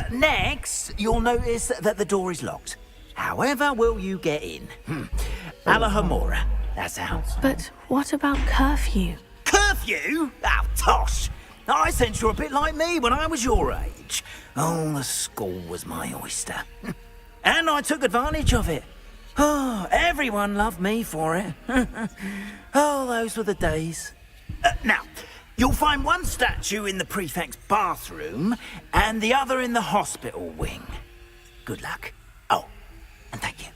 Next, you'll notice that the door is locked. However will you get in? Alahomora, that's how. But what about curfew? Curfew? Oh, tosh! I sense you're a bit like me when I was your age. Oh, the school was my oyster. And I took advantage of it. Oh, everyone loved me for it. Oh, those were the days. Now, you'll find one statue in the prefect's bathroom and the other in the hospital wing. Good luck. Oh, and thank you.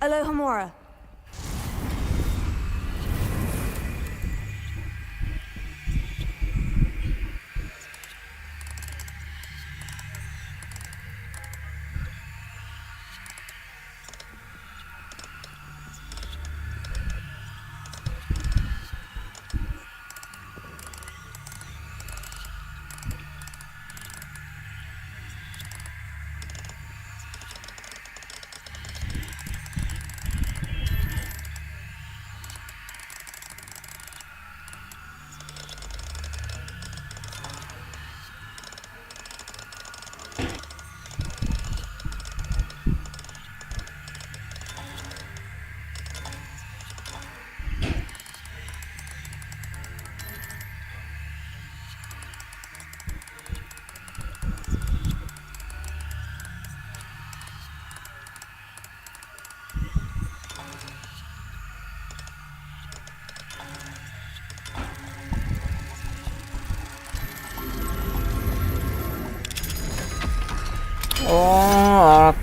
Alohomora.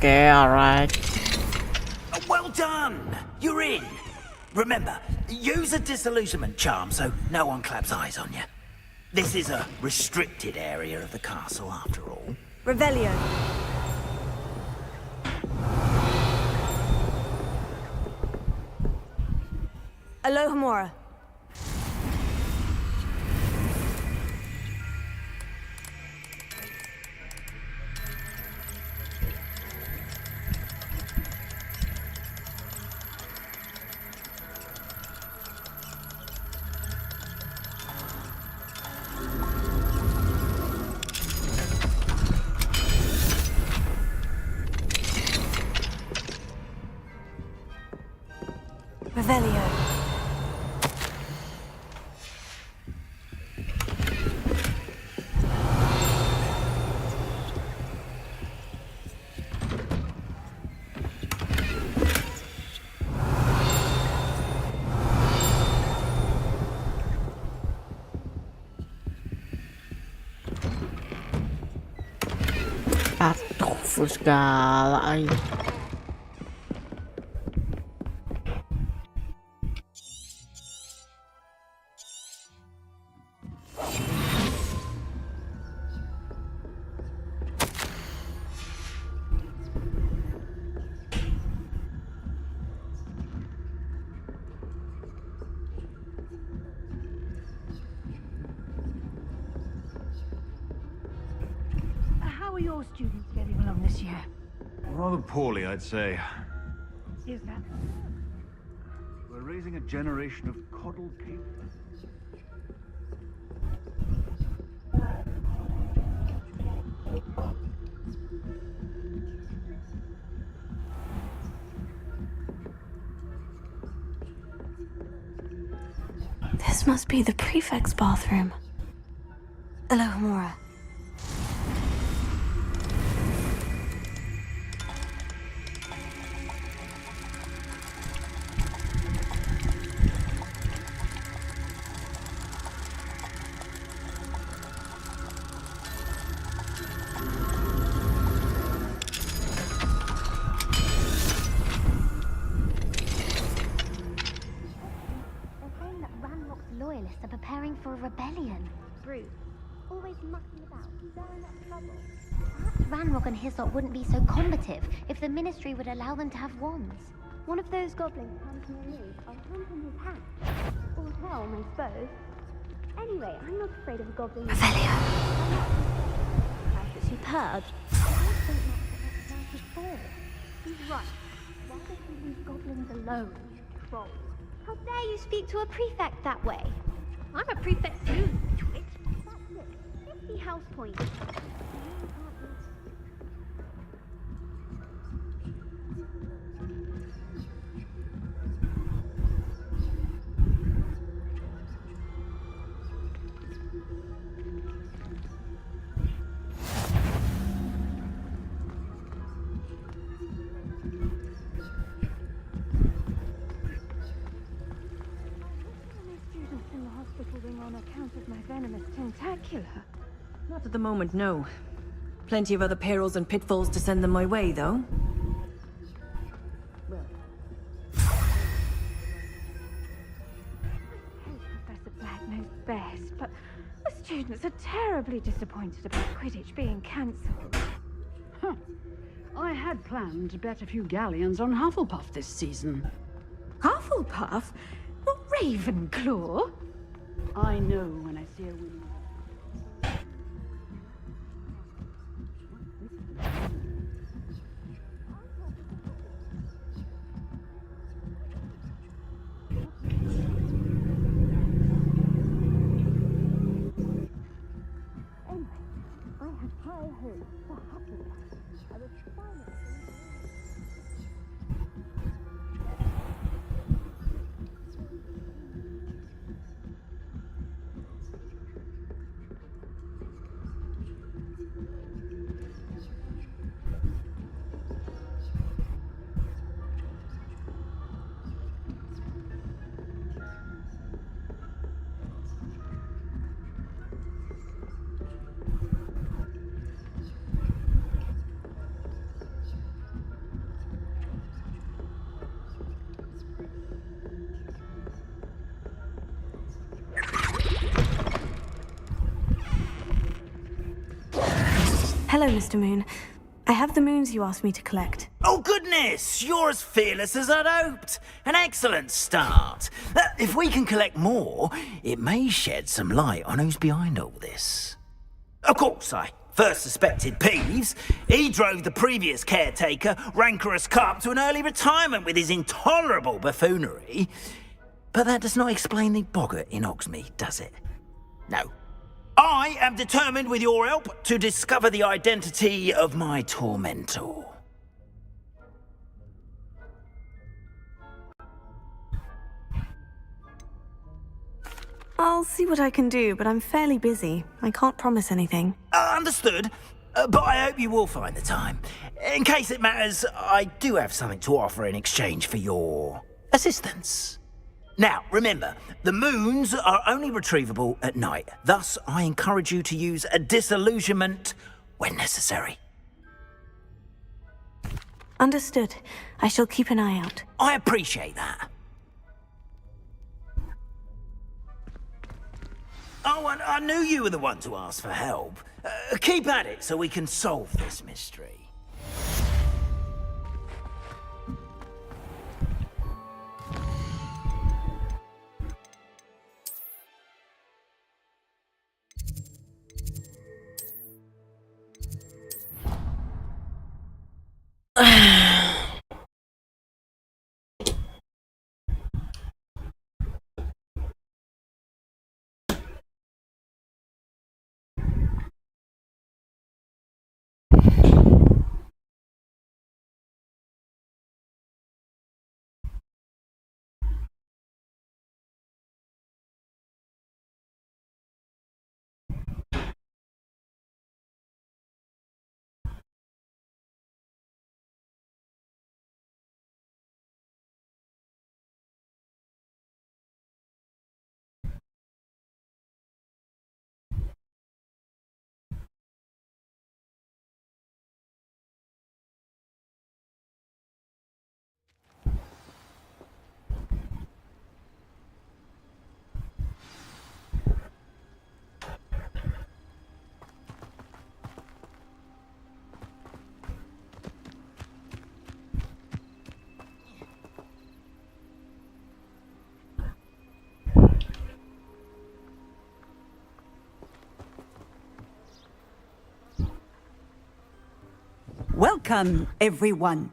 Okay, alright. Well done! You're in! Remember, use a disillusionment charm so no one claps eyes on you. This is a restricted area of the castle, after all. Revelio. Alohomora. Revelio. Aduh, full segala ay. How are your students getting along this year? Rather poorly, I'd say. Is that... We're raising a generation of coddled capers. This must be the prefect's bathroom. Alohomora. Loyalists are preparing for a rebellion. Bruce, always mucking about, stirring up trouble. Perhaps Ranrock and his lot wouldn't be so combative if the Ministry would allow them to have wands. One of those goblins comes near me, I'll hunt in his hat. Or helm, I suppose. Anyway, I'm not afraid of a goblin. Revelio. As you've heard, I don't think that's what that before. He's right. Why don't you leave goblins alone, you troll? How dare you speak to a prefect that way? I'm a prefect too, twit. That's it. 50 house points. On account of my venomous tentacular. Not at the moment, no. Plenty of other perils and pitfalls to send them my way, though. Professor Black knows best, but the students are terribly disappointed about Quidditch being cancelled. Huh. I had planned to bet a few galleons on Hufflepuff this season. Hufflepuff? Not Ravenclaw? I know when I see a winning. Anyway, I had high hopes for Hufflepuff. I was finally... Hello, Mr. Moon. I have the moons you asked me to collect. Oh, goodness! You're as fearless as I'd hoped. An excellent start. If we can collect more, it may shed some light on who's behind all this. Of course, I first suspected Peeves. He drove the previous caretaker, Rancorous Carp, to an early retirement with his intolerable buffoonery. But that does not explain the boggart in Hogsmeade, does it? No. I am determined, with your help, to discover the identity of my tormentor. I'll see what I can do, but I'm fairly busy. I can't promise anything. Understood. But I hope you will find the time. In case it matters, I do have something to offer in exchange for your assistance. Now, remember, the moons are only retrievable at night. Thus, I encourage you to use a disillusionment when necessary. Understood. I shall keep an eye out. I appreciate that. Oh, and I knew you were the one to ask for help. Keep at it so we can solve this mystery. Welcome, everyone.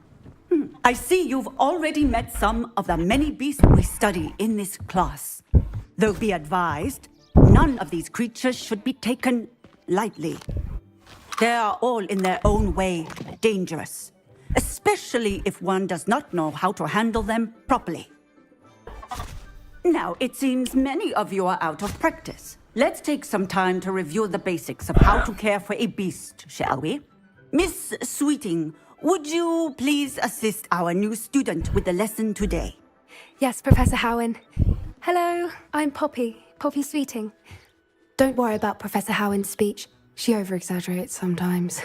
I see you've already met some of the many beasts we study in this class. Though be advised, none of these creatures should be taken lightly. They are all in their own way dangerous, especially if one does not know how to handle them properly. Now, it seems many of you are out of practice. Let's take some time to review the basics of how to care for a beast, shall we? Miss Sweeting, would you please assist our new student with the lesson today? Yes, Professor Howen. Hello, I'm Poppy Sweeting. Don't worry about Professor Howen's speech. She over-exaggerates sometimes.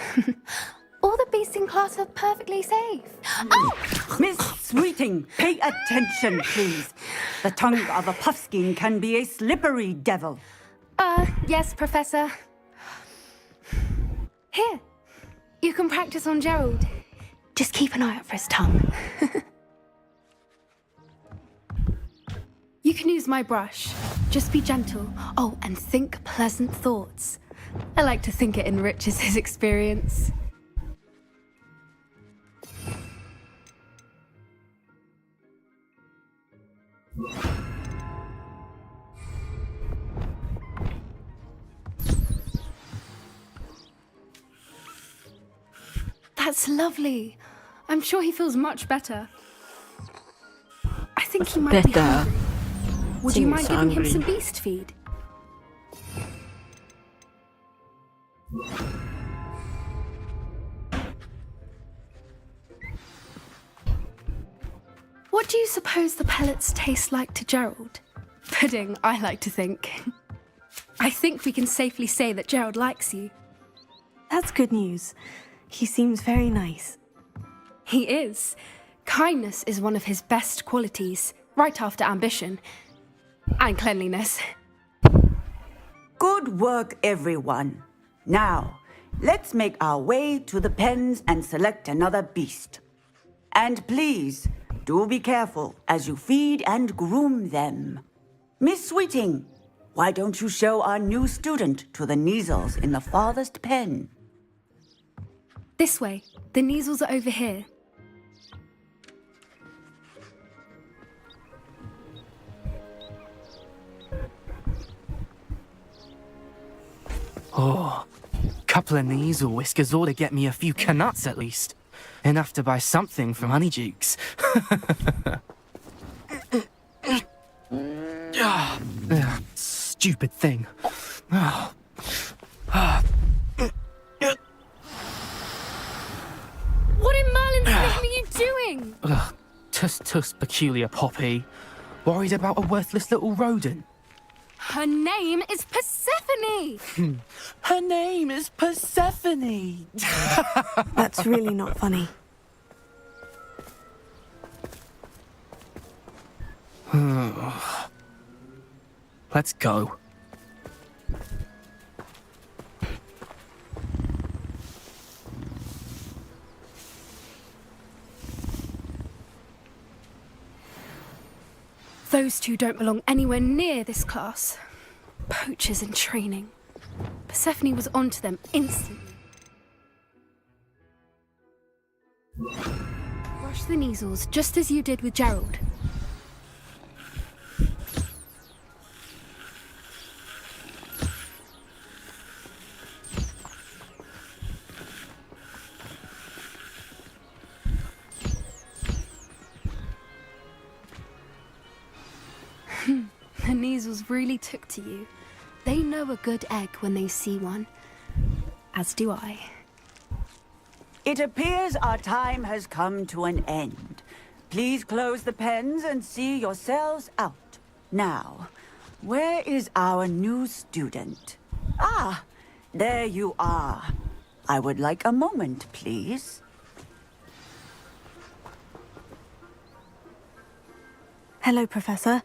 All the beasts in class are perfectly safe. Oh! Miss Sweeting, pay attention, please. The tongue of a puffskein can be a slippery devil. Yes, Professor. Here. You can practice on Gerald. Just keep an eye out for his tongue. You can use my brush. Just be gentle. Oh, and think pleasant thoughts. I like to think it enriches his experience. That's lovely. I'm sure he feels much better. I think he might be hungry. Would you mind giving him some beast feed? What do you suppose the pellets taste like to Gerald? Pudding, I like to think. I think we can safely say that Gerald likes you. That's good news. He seems very nice. He is. Kindness is one of his best qualities, right after ambition. And cleanliness. Good work, everyone. Now, let's make our way to the pens and select another beast. And please, do be careful as you feed and groom them. Miss Sweeting, why don't you show our new student to the Neasels in the farthest pen? This way. The Neasels are over here. Oh, couple of Neasel whiskers ought to get me a few canuts at least. Enough to buy something from Honeydukes. Stupid thing. What in Merlin's name are you doing? Tuss, peculiar Poppy. Worried about a worthless little rodent. Her name is Persephone! Her name is Persephone! That's really not funny. Let's go. Those two don't belong anywhere near this class. Poachers in training. Persephone was onto them instantly. Rush the Neasels, just as you did with Gerald. The Neasels really took to you. They know a good egg when they see one. As do I. It appears our time has come to an end. Please close the pens and see yourselves out. Now, where is our new student? Ah, there you are. I would like a moment, please. Hello, Professor.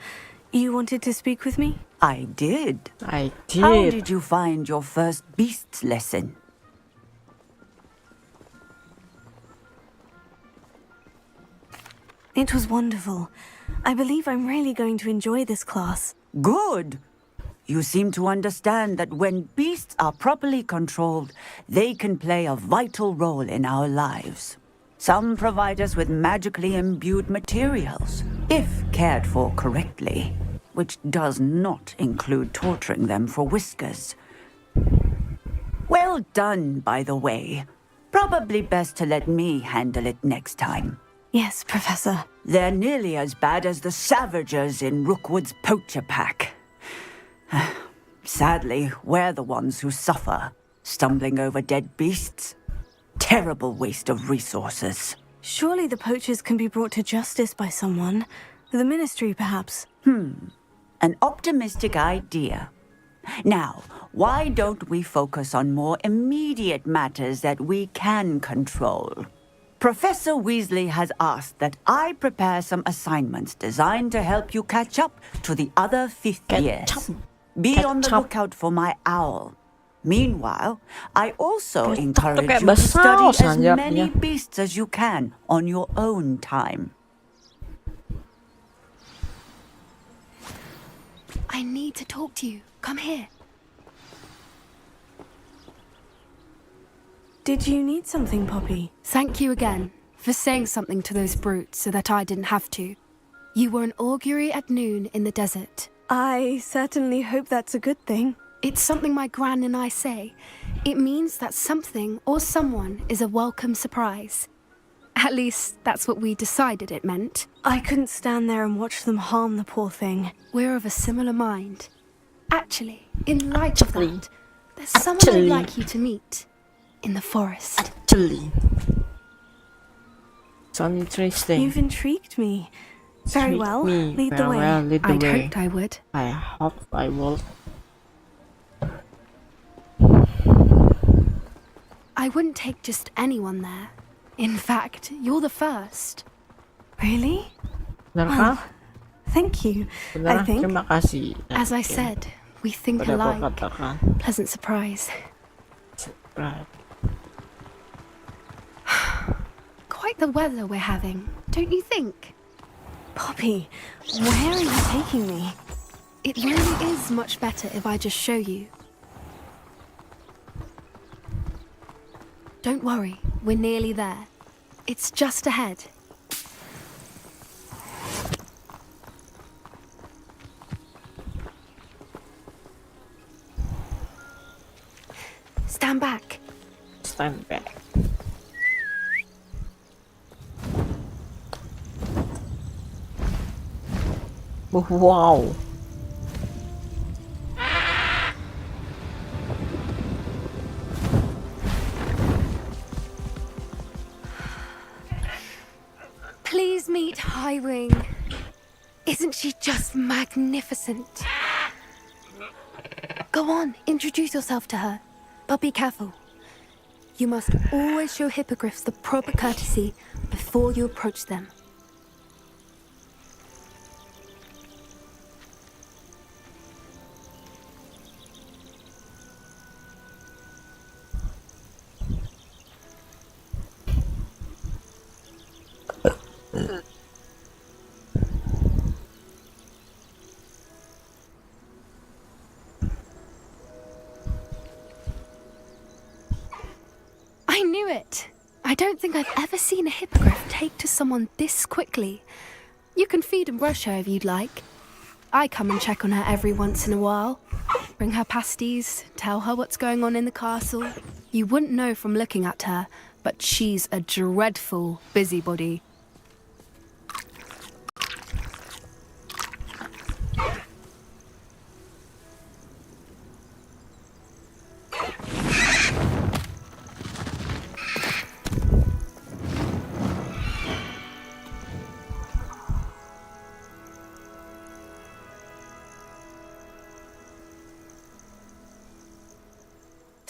You wanted to speak with me? I did. I did. How did you find your first beasts lesson? It was wonderful. I believe I'm really going to enjoy this class. Good. You seem to understand that when beasts are properly controlled, they can play a vital role in our lives. Some provide us with magically imbued materials, if cared for correctly, which does not include torturing them for whiskers. Well done, by the way. Probably best to let me handle it next time. Yes, Professor. They're nearly as bad as the Savagers in Rookwood's poacher pack. Sadly, we're the ones who suffer, stumbling over dead beasts. Terrible waste of resources. Surely the poachers can be brought to justice by someone. The Ministry, perhaps. An optimistic idea. Now, why don't we focus on more immediate matters that we can control? Professor Weasley has asked that I prepare some assignments designed to help you catch up to the other fifth years. Be on the lookout for my owl. Meanwhile, I also encourage you to study as many beasts as you can on your own time. I need to talk to you. Come here. Did you need something, Poppy? Thank you again for saying something to those brutes so that I didn't have to. You were an augury at noon in the desert. I certainly hope that's a good thing. It's something my gran and I say. It means that something or someone is a welcome surprise. At least, that's what we decided it meant. I couldn't stand there and watch them harm the poor thing. We're of a similar mind. Actually, in light of that, there's someone I'd like you to meet. In the forest. Actually. So interesting. You've intrigued me. Very well. Lead the way. I'd hoped I would. I hope I will. I wouldn't take just anyone there. In fact, you're the first. Really? Well, thank you. I think. Terima kasih. As I said, we think alike. Pleasant surprise. Surprise. quite the weather we're having, don't you think? Poppy, where are you taking me? It really is much better if I just show you. Don't worry, we're nearly there. It's just ahead. Stand back. Stand back. Wow. Please meet Highwing. Isn't she just magnificent? Go on, introduce yourself to her. But be careful. You must always show hippogriffs the proper courtesy before you approach them. I knew it! I don't think I've ever seen a hippogriff take to someone this quickly. You can feed and brush her if you'd like. I come and check on her every once in a while. Bring her pasties, tell her what's going on in the castle. You wouldn't know from looking at her, but she's a dreadful busybody.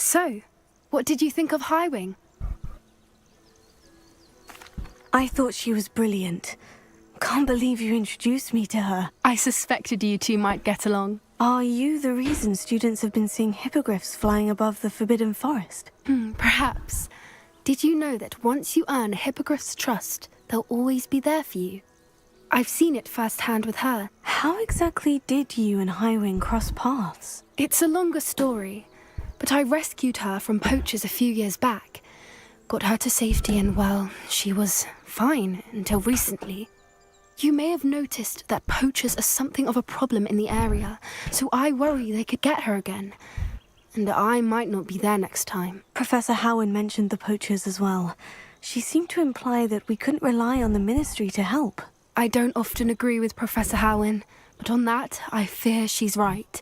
So, what did you think of Highwing? I thought she was brilliant. Can't believe you introduced me to her. I suspected you two might get along. Are you the reason students have been seeing hippogriffs flying above the Forbidden Forest? Perhaps. Did you know that once you earn a hippogriff's trust, they'll always be there for you? I've seen it firsthand with her. How exactly did you and Highwing cross paths? It's a longer story, but I rescued her from poachers a few years back. Got her to safety and, well, she was fine until recently. You may have noticed that poachers are something of a problem in the area, so I worry they could get her again. And I might not be there next time. Professor Howen mentioned the poachers as well. She seemed to imply that we couldn't rely on the Ministry to help. I don't often agree with Professor Howen, but on that, I fear she's right.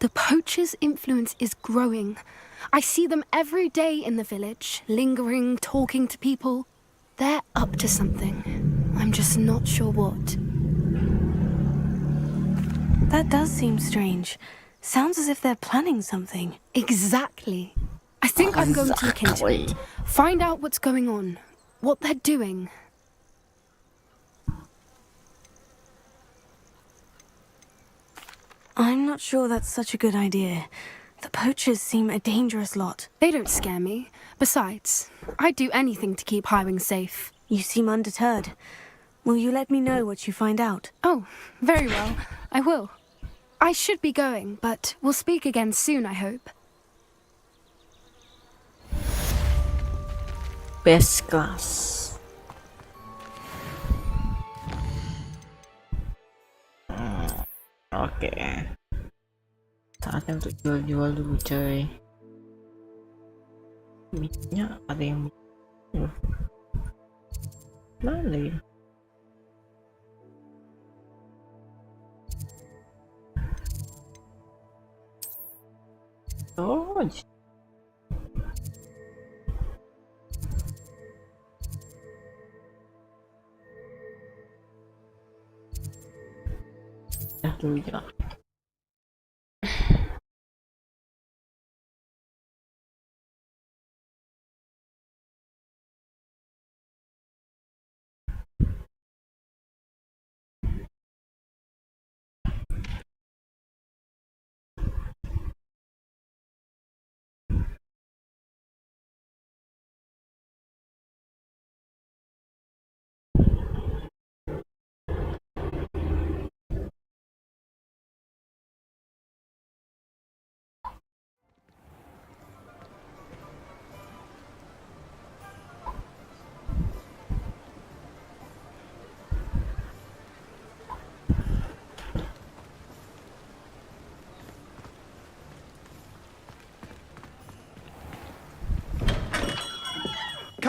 The poachers' influence is growing. I see them every day in the village, lingering, talking to people. They're up to something. I'm just not sure what. That does seem strange. Sounds as if they're planning something. Exactly. I think I'm going to look into it. Find out what's going on, what they're doing. I'm not sure that's such a good idea. The poachers seem a dangerous lot. They don't scare me. Besides, I'd do anything to keep Highwing safe. You seem undeterred. Will you let me know what you find out? Oh, very well. I will. I should be going, but we'll speak again soon, I hope. Best class. Oke. Saatnya untuk jual-jual dulu, coy. Minyak ada yang mana ya? Oh, ya dulu ya.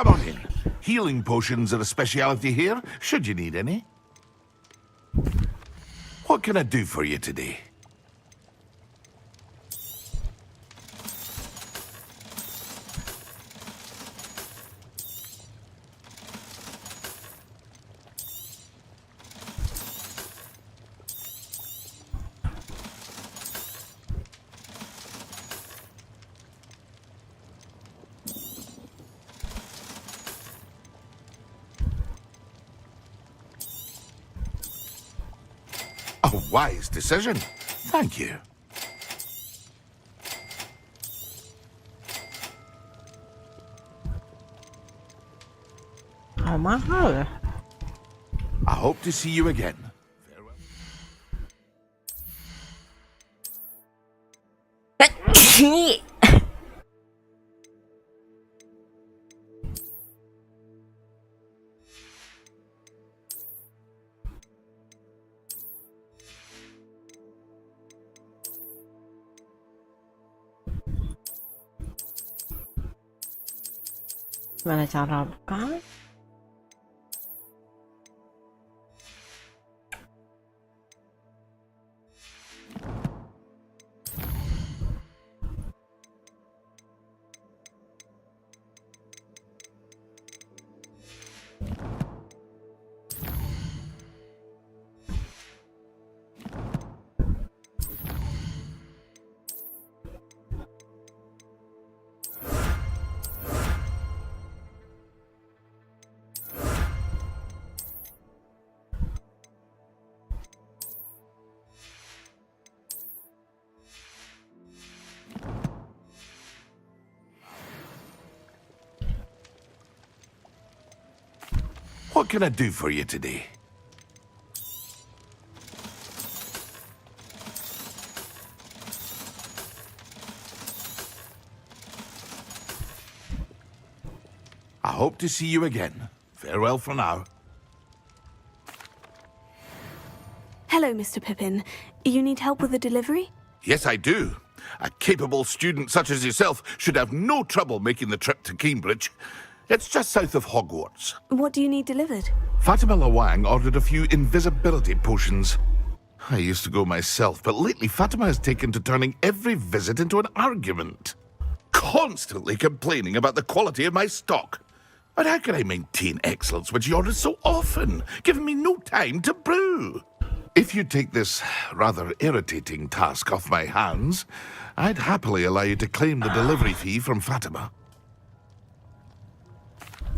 Come on in. Healing potions are a speciality here, should you need any. What can I do for you today? A wise decision. Thank you. Oh, mahal. I hope to see you again. Gimana cara buka? What can I do for you today? I hope to see you again. Farewell for now. Hello, Mr. Pippin. You need help with a delivery? Yes, I do. A capable student such as yourself should have no trouble making the trip to Cambridge. It's just south of Hogwarts. What do you need delivered? Fatima Lawang ordered a few invisibility potions. I used to go myself, but lately Fatima has taken to turning every visit into an argument. Constantly complaining about the quality of my stock. But how can I maintain excellence when she orders so often, giving me no time to brew? If you take this rather irritating task off my hands, I'd happily allow you to claim the delivery fee from Fatima.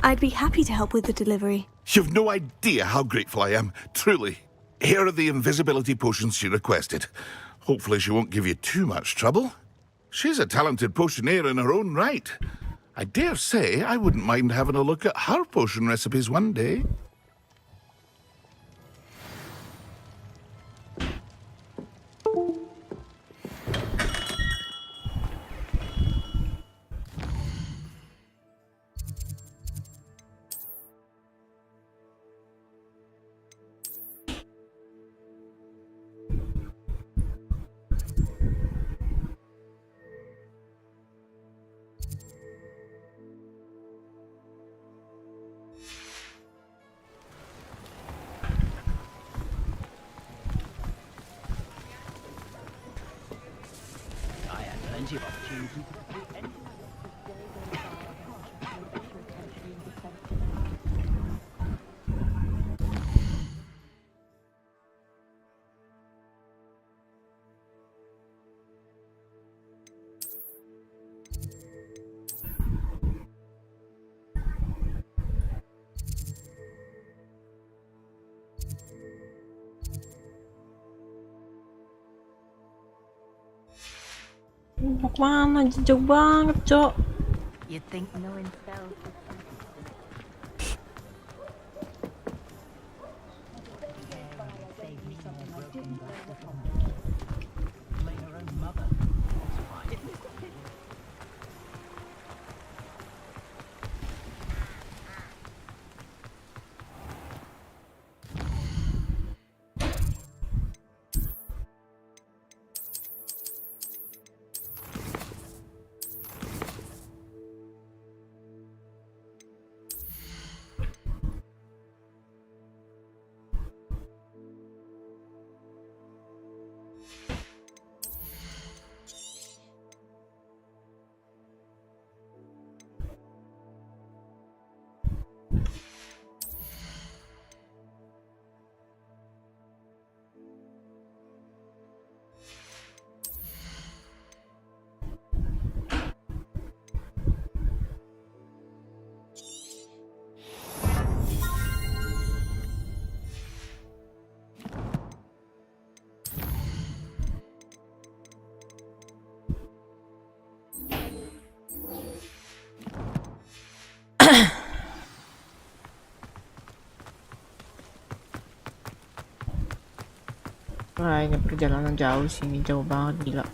I'd be happy to help with the delivery. You've no idea how grateful I am, truly. Here are the invisibility potions she requested. Hopefully she won't give you too much trouble. She's a talented potioneer in her own right. I dare say I wouldn't mind having a look at her potion recipes one day. Plenty of opportunity. Mau kemana? Jauh banget, Cok. You think knowing spells Wah, ini perjalanan jauh sih, ini jauh banget gila.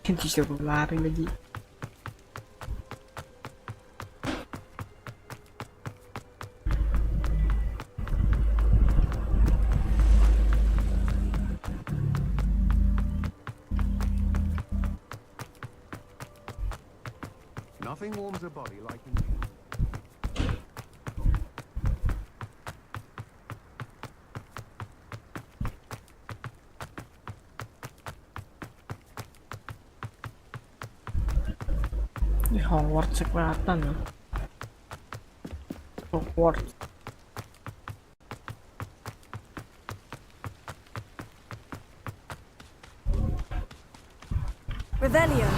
Disuruh lari lagi. Nothing warms a body like Di Hogwarts kelihatan loh. Hogwarts. Revelio.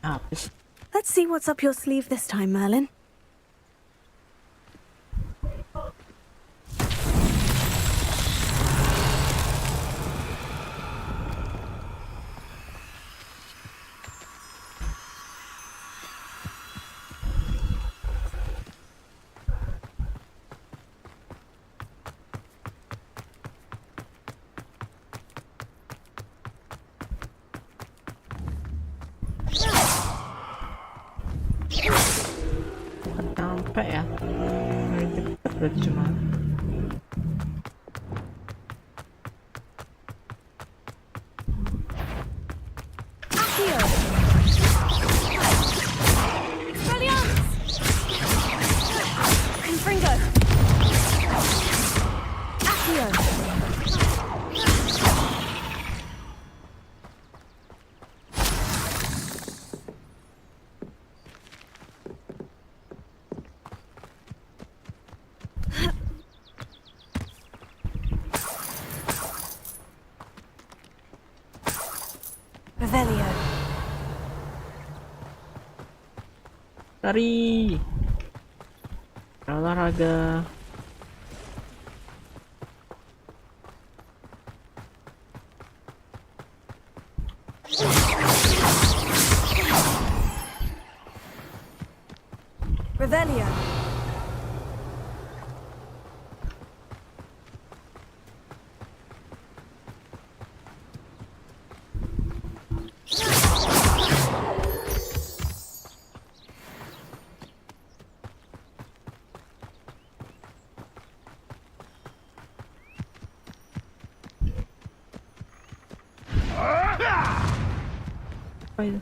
Apa sih? Let's see what's up your sleeve this time, Merlin. Sampai ya. Cepet berarti cuma. Revelio. Lari. Olahraga. Revelio. Apa itu?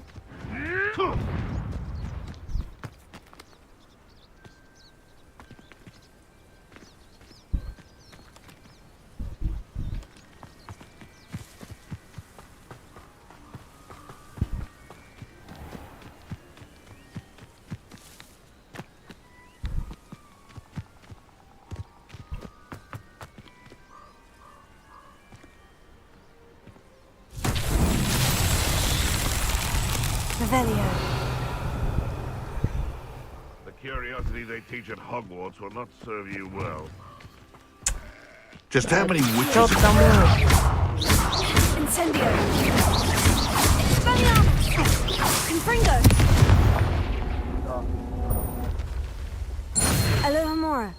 Revelio. The curiosity they teach at Hogwarts will not serve you well. Just how many witches... Incendio. Expelliarmus. Confringo. Alohomora.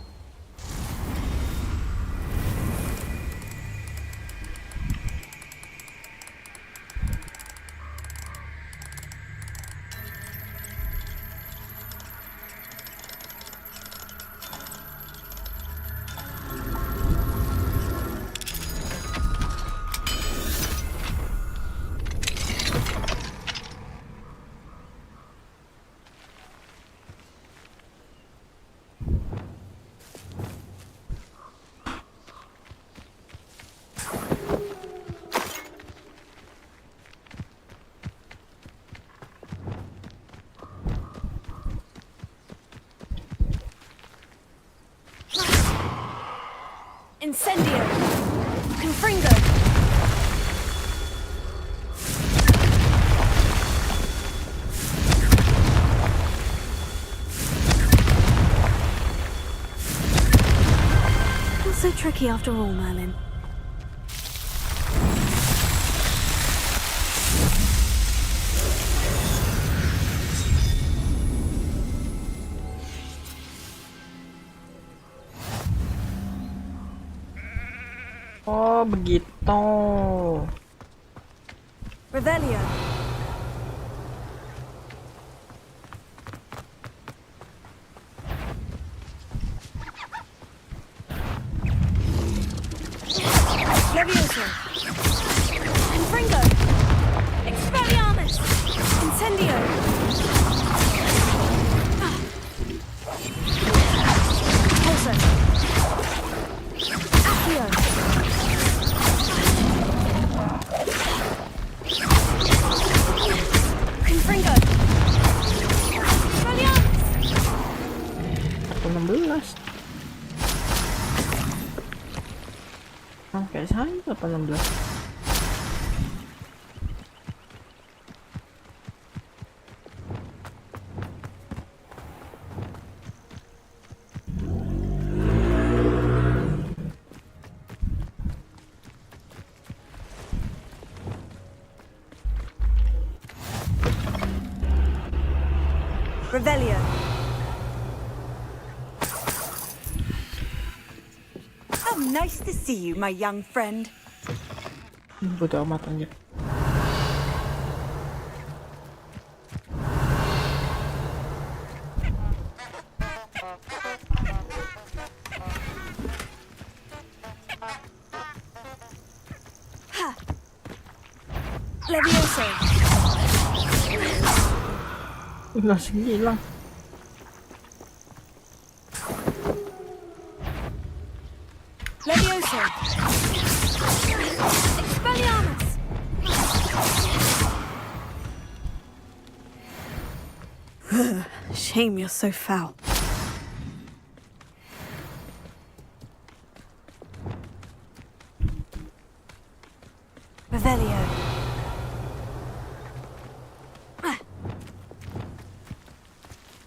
Incendio. Confringo. Not so tricky after all, Merlin. Oh, begitu. Revelio. Levioso. Confringo. Expelliarmus. Incendio. Pulso. Accio. Confringo. Expelliarmus. 16. Oh, kayak saya 16. Revelio. How nice to see you, my young friend. Bodo amat anjir. Levioso. Langsung hilang. Levioso. Expelliarmus. Shame you're so foul. Revelio.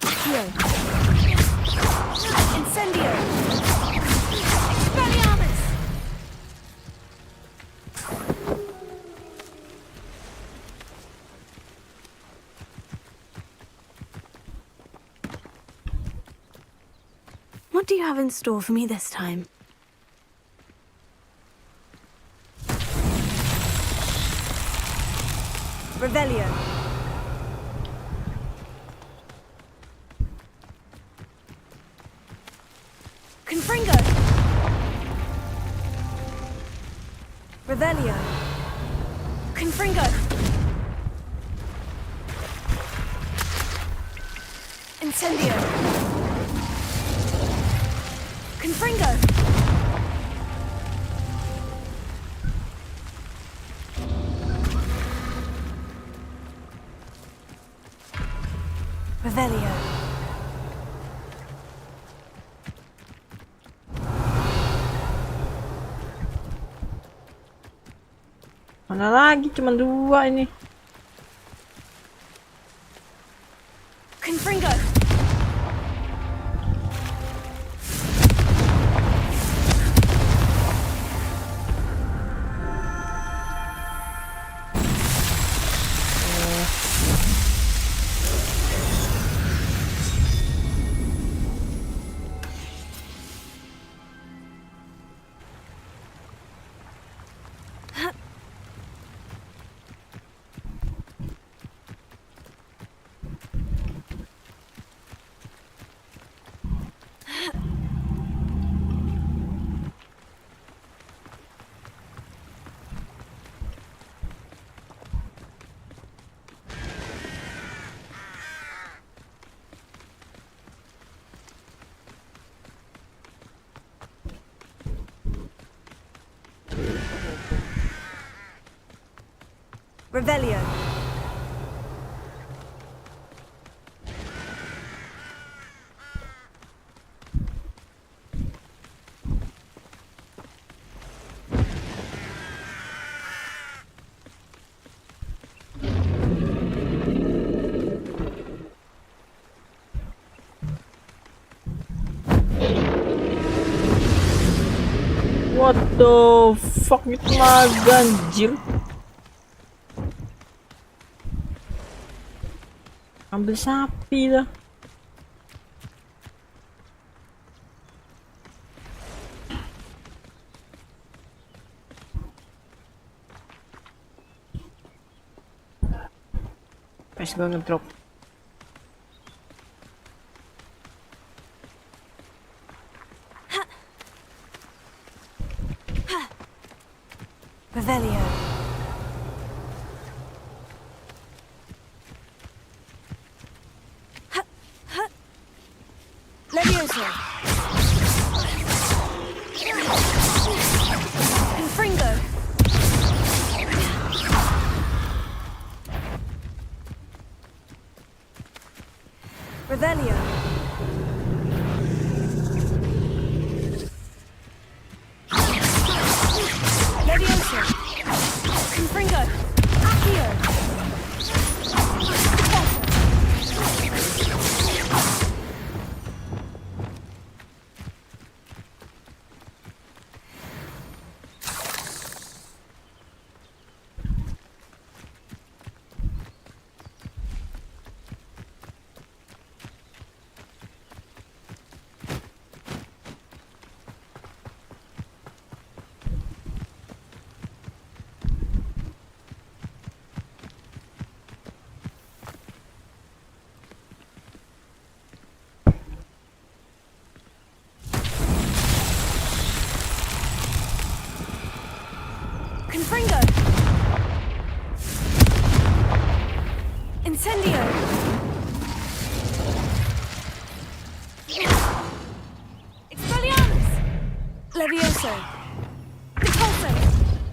Accio. Incendio. Expelliarmus. What do you have in store for me this time? Revelio. Confringo. Revelio. Confringo. Incendio. Confringo. Revelio. Mana lagi? Cuma 2 ini. Confringo. Revelio. What the fuck itu mah ganjil. Ambil sapi dah. Pas gue ngedrop. Revelio. Levioso. Confringo. Revelio. Levioso. Confringo. Accio. Confringo. Incendio. Expelliarmus. Levioso. Repulso.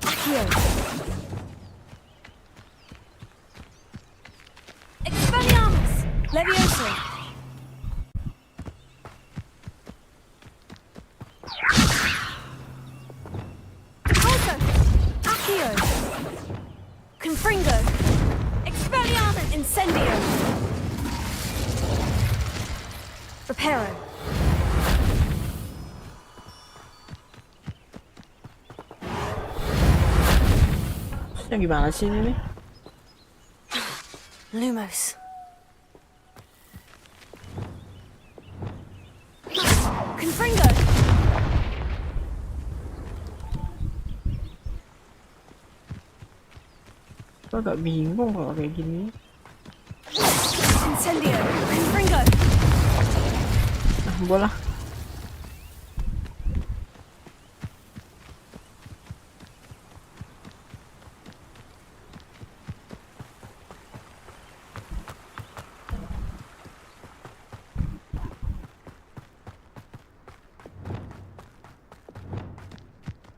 Accio. Expelliarmus. Levioso. Confringo. Expelliarmus. Incendio. Reparo. Yang gimana sih ini? Lumos. Confringo. Gue agak bingung kalau kayak gini. Incendio. Confringo. Nah, bola.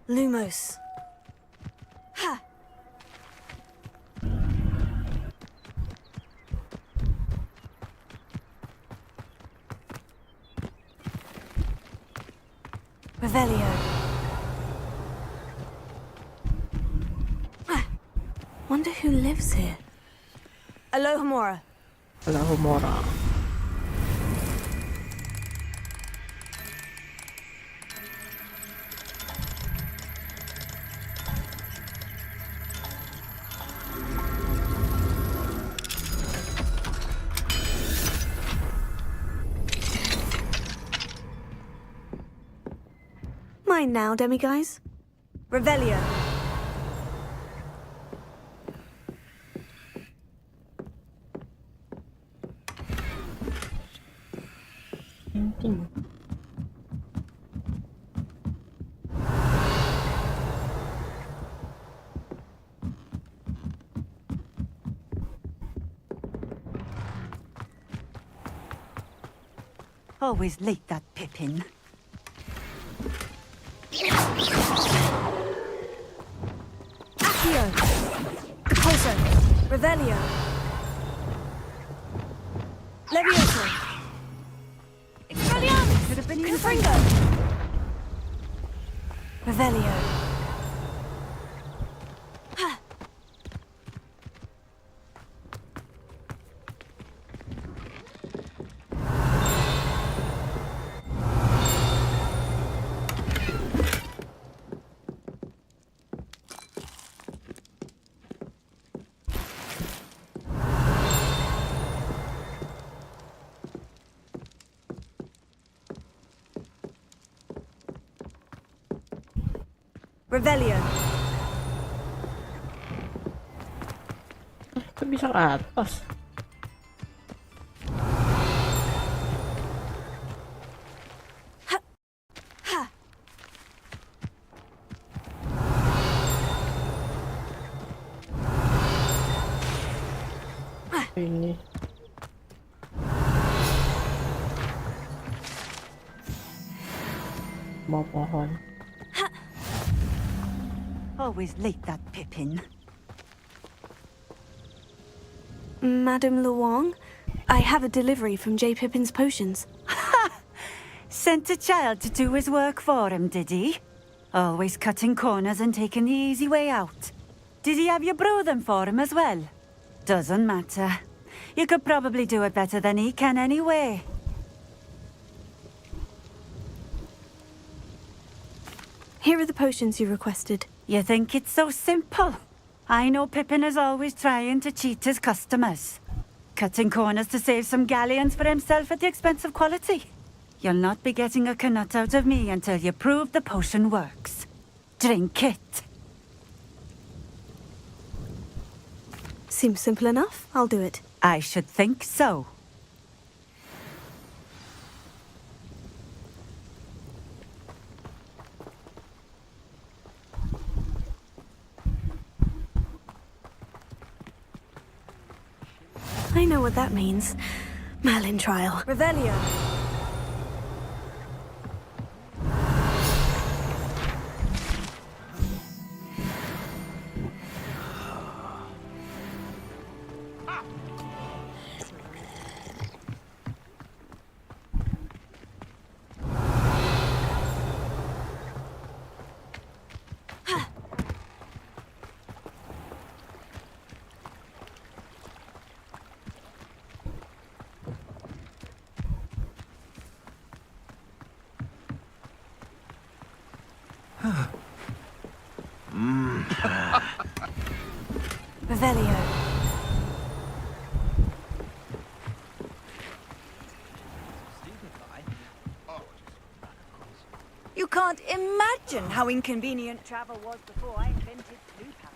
Lumos. Ha. Revelio. Wonder who lives here. Alohomora. Alohomora. Mine now, demiguise. Revelio. Always late, that Pippin. Accio. Repulso. Revelio. Levioso. Expelliarmus. Confringo. Revelio. Ha. Revelio. Itu bisa ke atas. Ini mau pohon. Always late, that Pippin. Madame Luong, I have a delivery from J. Pippin's potions. Sent a child to do his work for him, did he? Always cutting corners and taking the easy way out. Did he have you brew them for him as well? Doesn't matter. You could probably do it better than he can anyway. Here are the potions you requested. You think it's so simple? I know Pippin is always trying to cheat his customers. Cutting corners to save some galleons for himself at the expense of quality. You'll not be getting a canut out of me until you prove the potion works. Drink it. Seems simple enough. I'll do it. I should think so. I know what that means. Merlin trial. Revelio. Revelio. You can't imagine how inconvenient travel was before I invented blue powder.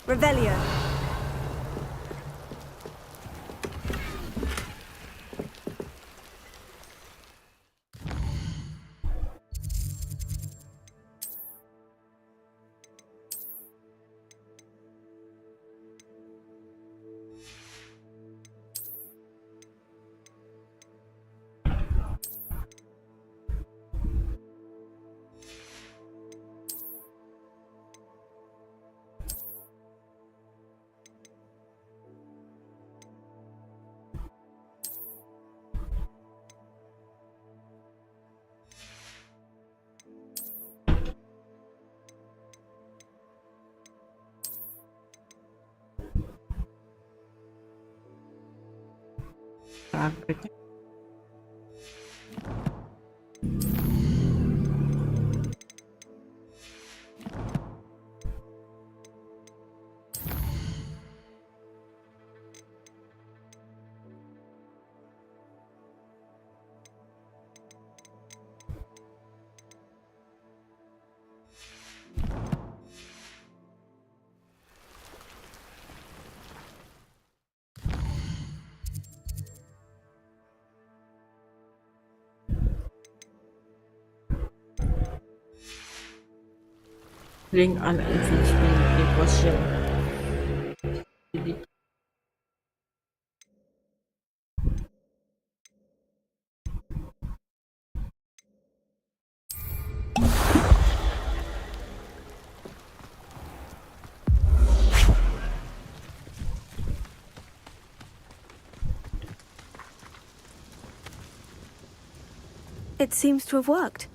Revelio. Kagetnya. Bring an infinity potion. It seems to have worked.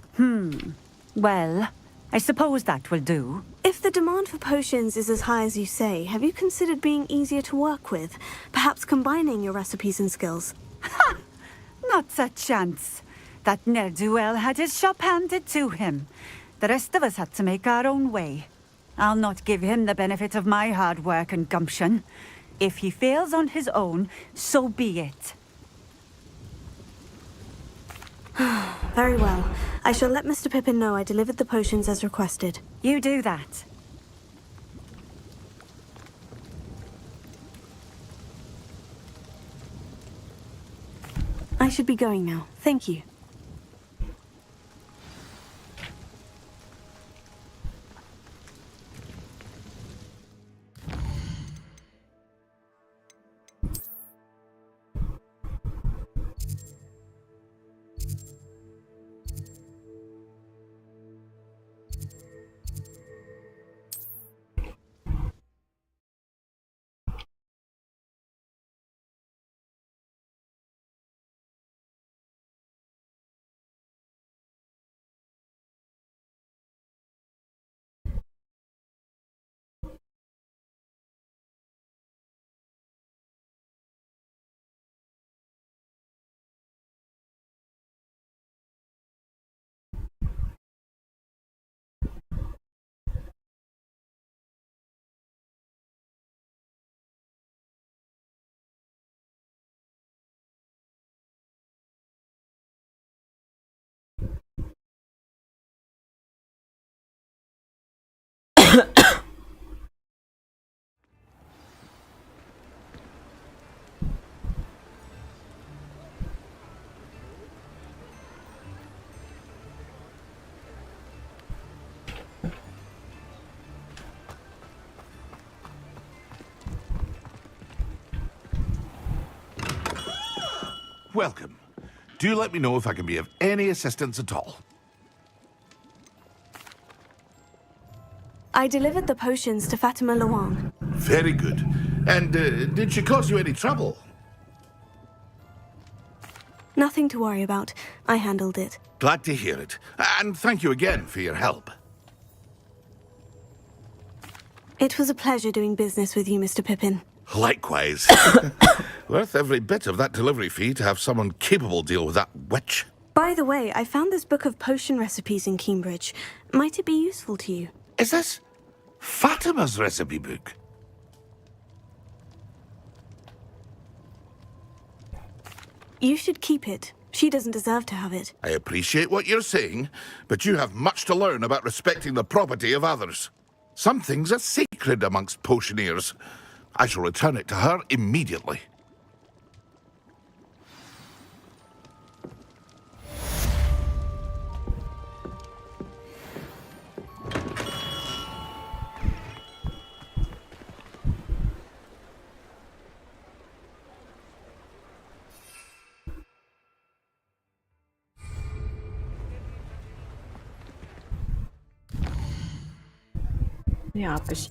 Well, I suppose that will do. If the demand for potions is as high as you say, have you considered being easier to work with? Perhaps combining your recipes and skills? Not a chance. That ne'er-do-well had his shop handed to him. The rest of us had to make our own way. I'll not give him the benefit of my hard work and gumption. If he fails on his own, so be it. Very well. I shall let Mr. Pippin know I delivered the potions as requested. You do that. I should be going now. Thank you. Welcome. Do let me know if I can be of any assistance at all. I delivered the potions to Fatima Luang. Very good. And did she cause you any trouble? Nothing to worry about. I handled it. Glad to hear it. And thank you again for your help. It was a pleasure doing business with you, Mr. Pippin. Likewise. Worth every bit of that delivery fee to have someone capable deal with that witch. By the way, I found this book of potion recipes in Cambridge. Might it be useful to you? Is this Fatima's recipe book? You should keep it. She doesn't deserve to have it. I appreciate what you're saying, but you have much to learn about respecting the property of others. Some things are sacred amongst potioneers. I shall return it to her immediately. Ini apa sih?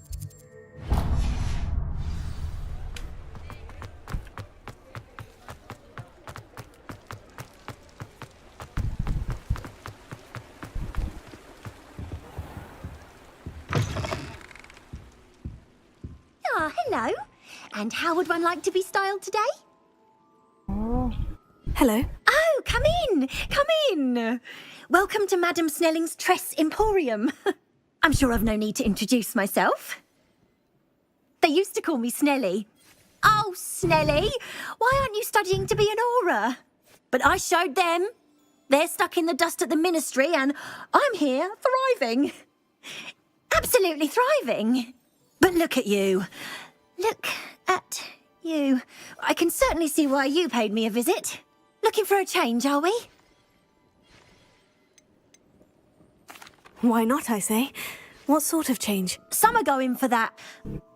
Ah, hello. And how would one like to be styled today? Hello. Oh, come in. Come in. Welcome to Madam Snelling's Tress Emporium. I'm sure I've no need to introduce myself. They used to call me Snelly. Oh, Snelly, why aren't you studying to be an aura? But I showed them. They're stuck in the dust at the ministry and I'm here thriving. Absolutely thriving. But look at you. Look at you. I can certainly see why you paid me a visit. Looking for a change, are we? Why not, I say? What sort of change? Some are going for that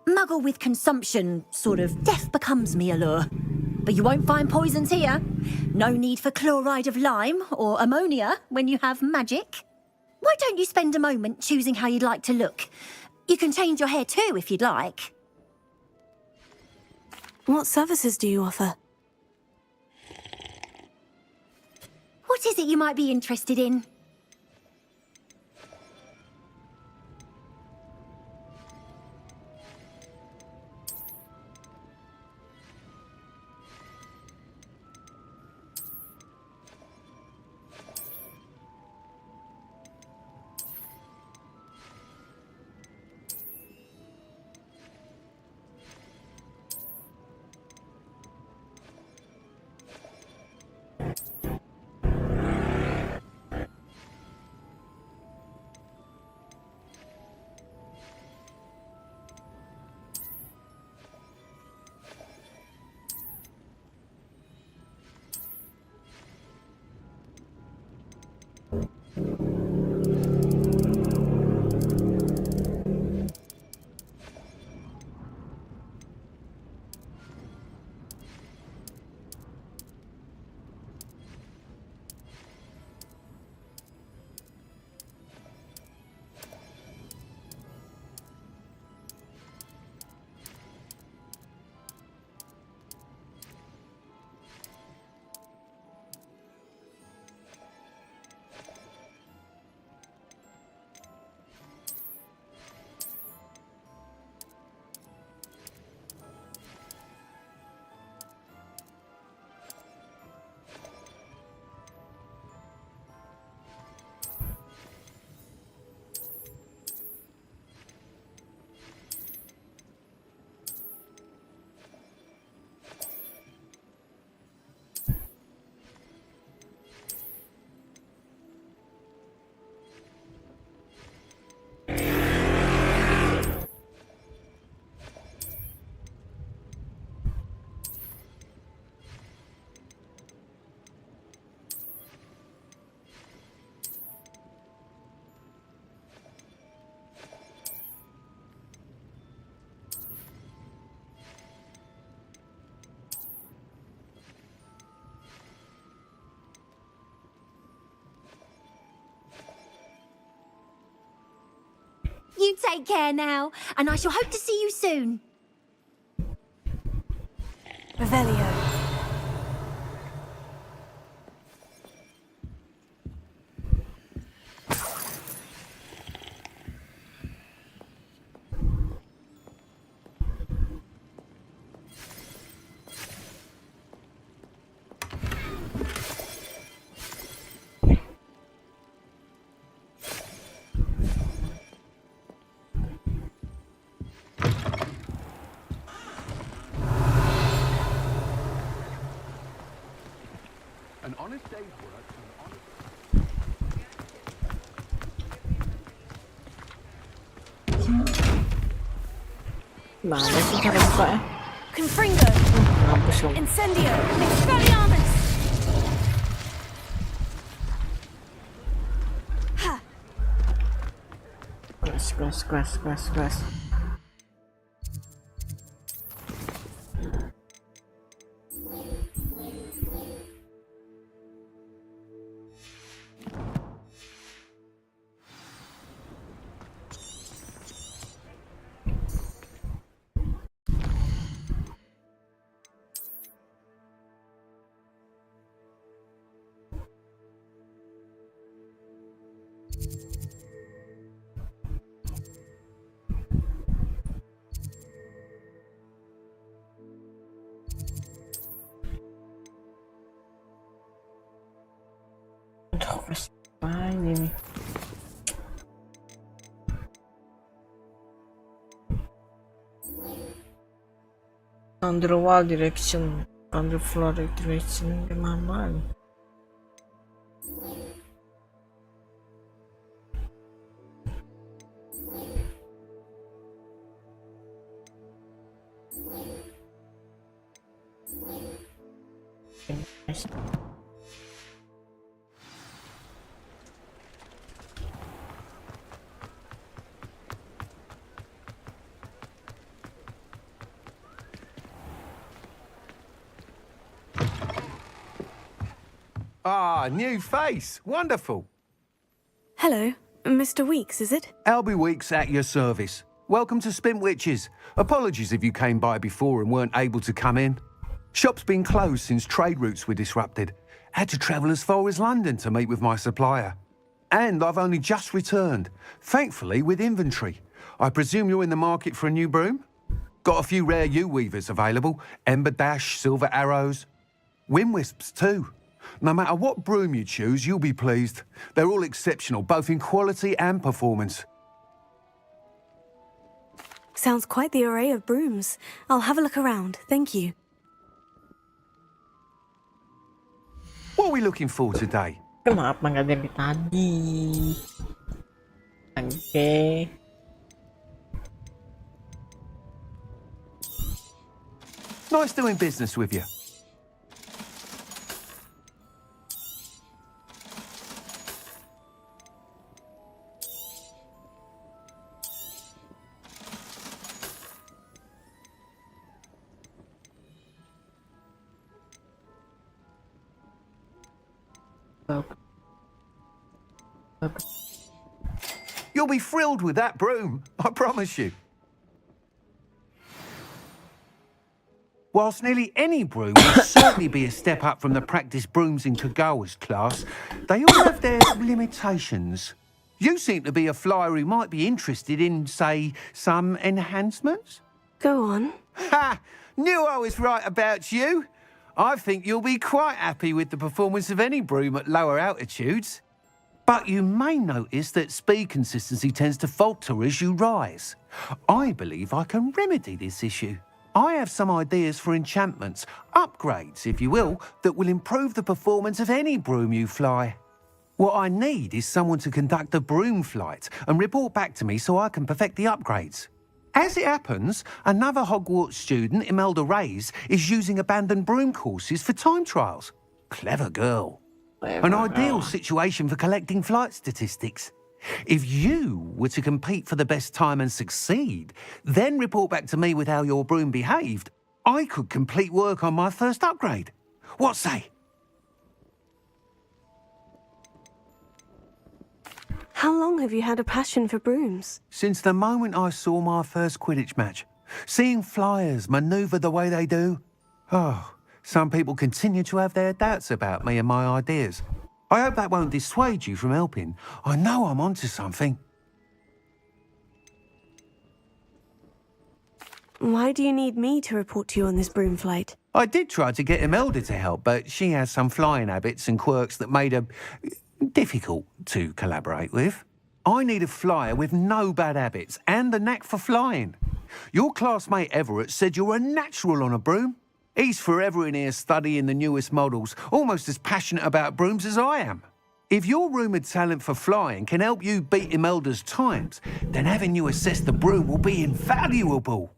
muggle with consumption, sort of death becomes me allure. But you won't find poisons here. No need for chloride of lime or ammonia when you have magic. Why don't you spend a moment choosing how you'd like to look? You can change your hair too if you'd like. What services do you offer? What is it you might be interested in? You take care now, and I shall hope to see you soon. Revelio. An honest day's work. Mana sih cara buka ya? Confringo. Mampus dong. Incendio. Expelliarmus. Keras. Terus apa ini? Underwall direction, underfloor direction gimana nih? Ah, new face. Wonderful. Hello, Mr. Weeks, is it? Albie Weeks at your service. Welcome to Spint Witches. Apologies if you came by before and weren't able to come in. Shop's been closed since trade routes were disrupted, Had to travel as far as London to meet with my supplier. And I've only just returned, thankfully with inventory. I presume you're in the market for a new broom? Got a few rare U-weavers available. Ember Dash, Silver Arrows. Wind Wisps too. No matter what broom you choose, you'll be pleased. They're all exceptional, both in quality and performance. Sounds quite the array of brooms. I'll have a look around, thank you. What are we looking for today? Kenapa nggak dari tadi? Oke. Nice doing business with you. You'll be thrilled with that broom, I promise you. Whilst nearly any broom will certainly be a step up from the practice brooms in Kagawa's class, they all have their limitations. You seem to be a flyer who might be interested in, say, some enhancements? Go on. Ha! Knew I was right about you. I think you'll be quite happy with the performance of any broom at lower altitudes. But you may notice that speed consistency tends to falter as you rise. I believe I can remedy this issue. I have some ideas for enchantments, upgrades, if you will, that will improve the performance of any broom you fly. What I need is someone to conduct a broom flight and report back to me so I can perfect the upgrades. As it happens, another Hogwarts student, Imelda Reyes, is using abandoned broom courses for time trials. Clever girl. An ideal situation for collecting flight statistics. If you were to compete for the best time and succeed, then report back to me with how your broom behaved, I could complete work on my first upgrade. What say? How long have you had a passion for brooms? Since the moment I saw my first Quidditch match. Seeing flyers manoeuvre the way they do. Oh, some people continue to have their doubts about me and my ideas. I hope that won't dissuade you from helping. I know I'm onto something. Why do you need me to report to you on this broom flight? I did try to get Imelda to help, but she has some flying habits and quirks that made her difficult to collaborate with. I need a flyer with no bad habits and the knack for flying. Your classmate Everett said you're a natural on a broom. He's forever in here studying the newest models, almost as passionate about brooms as I am. If your rumoured talent for flying can help you beat Imelda's times, then having you assess the broom will be invaluable.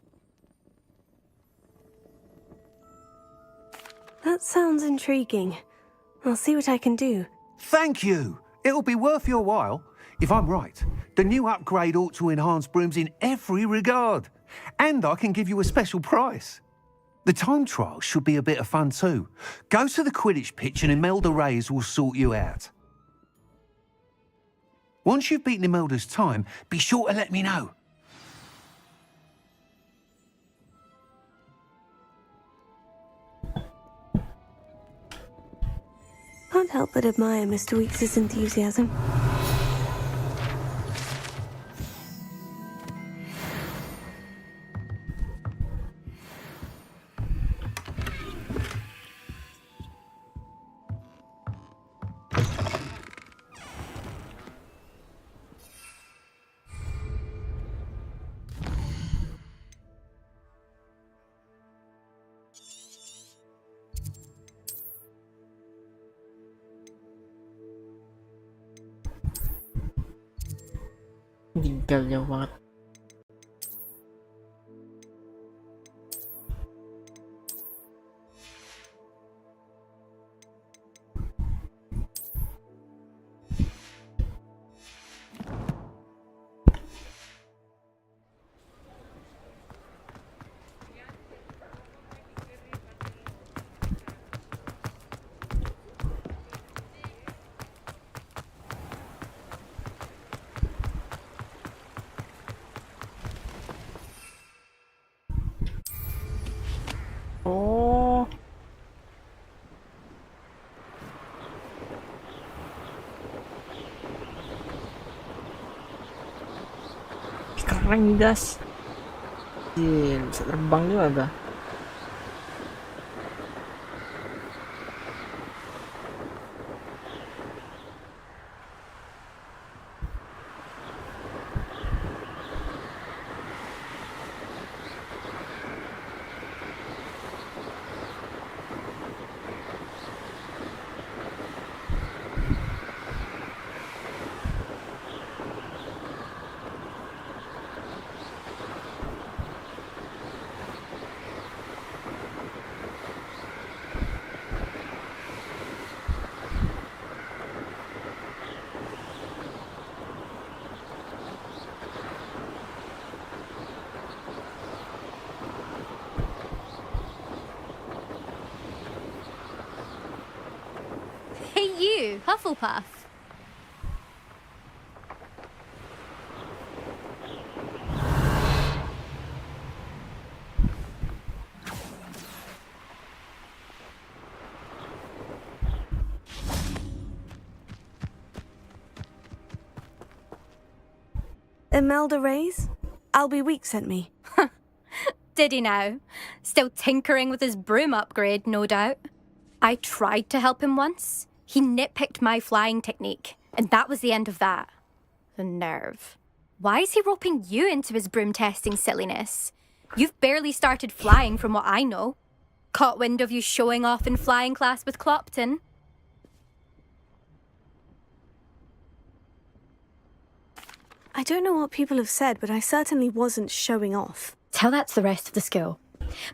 That sounds intriguing. I'll see what I can do. Thank you. It'll be worth your while. If I'm right, the new upgrade ought to enhance brooms in every regard. And I can give you a special price. The time trial should be a bit of fun too. Go to the Quidditch pitch and Imelda Reyes will sort you out. Once you've beaten Imelda's time, be sure to let me know. Can't help but admire Mr. Weekes' enthusiasm. Tinggal jauh banget. Keren gas. Bisa terbang juga gak? Hey you, Hufflepuff. Imelda Reyes? Albie Week sent me. Did he now? Still tinkering with his broom upgrade, no doubt. I tried to help him once. He nitpicked my flying technique, and that was the end of that. The nerve. Why is he roping you into his broom testing silliness? You've barely started flying from what I know. Caught wind of you showing off in flying class with Clopton. I don't know what people have said, but I certainly wasn't showing off. Tell that to the rest of the school.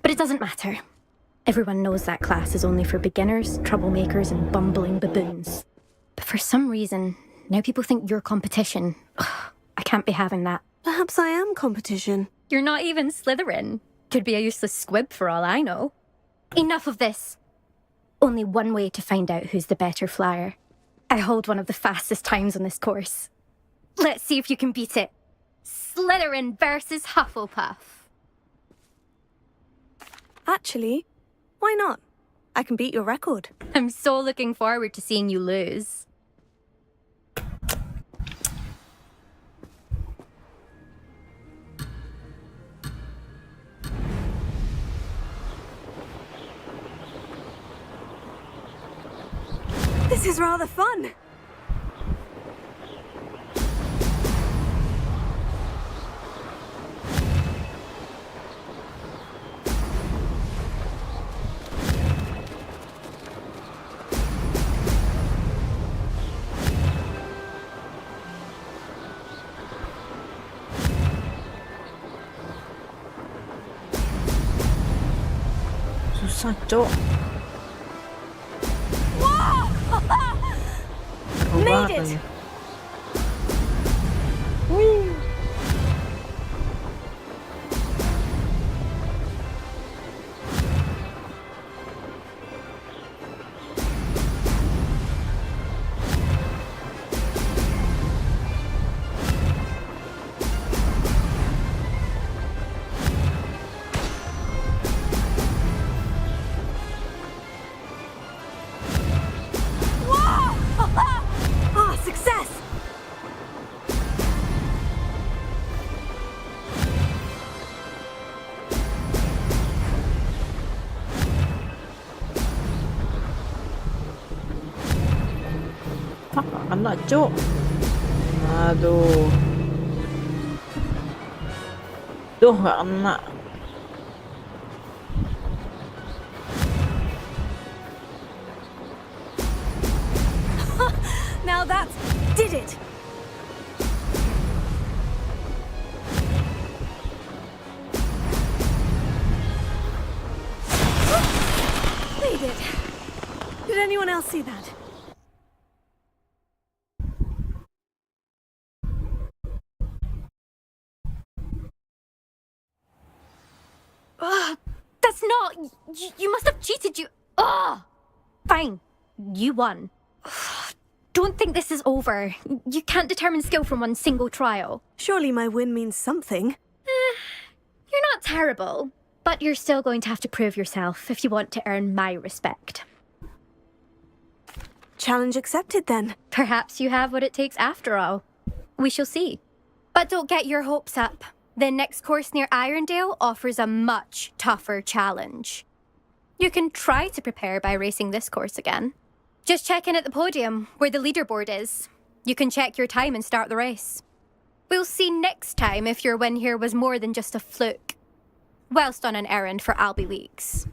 But it doesn't matter. Everyone knows that class is only for beginners, troublemakers, and bumbling baboons. But for some reason, now people think you're competition. Ugh, I can't be having that. Perhaps I am competition. You're not even Slytherin. Could be a useless squib for all I know. Enough of this. Only one way to find out who's the better flyer. I hold one of the fastest times on this course. Let's see if you can beat it. Slytherin versus Hufflepuff. Actually, why not? I can beat your record. I'm so looking forward to seeing you lose. This is rather fun. Susah, Cok. Made it! Ah, success! Kena, Cok. Aduh. Duh, gak kena. Now that did it! They did. Did anyone else see that? That's not... You must have cheated, you... Ugh! Fine. You won. Don't think this is over. You can't determine skill from one single trial. Surely my win means something. You're not terrible, but you're still going to have to prove yourself if you want to earn my respect. Challenge accepted, then. Perhaps you have what it takes after all. We shall see. But don't get your hopes up. The next course near Irondale offers a much tougher challenge. You can try to prepare by racing this course again. Just check in at the podium, where the leaderboard is. You can check your time and start the race. We'll see next time if your win here was more than just a fluke, whilst on an errand for Albie Weeks.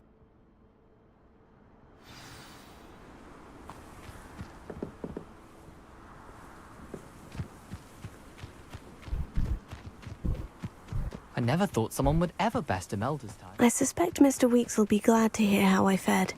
I never thought someone would ever best Imelda's time. I suspect Mr. Weeks will be glad to hear how I fared.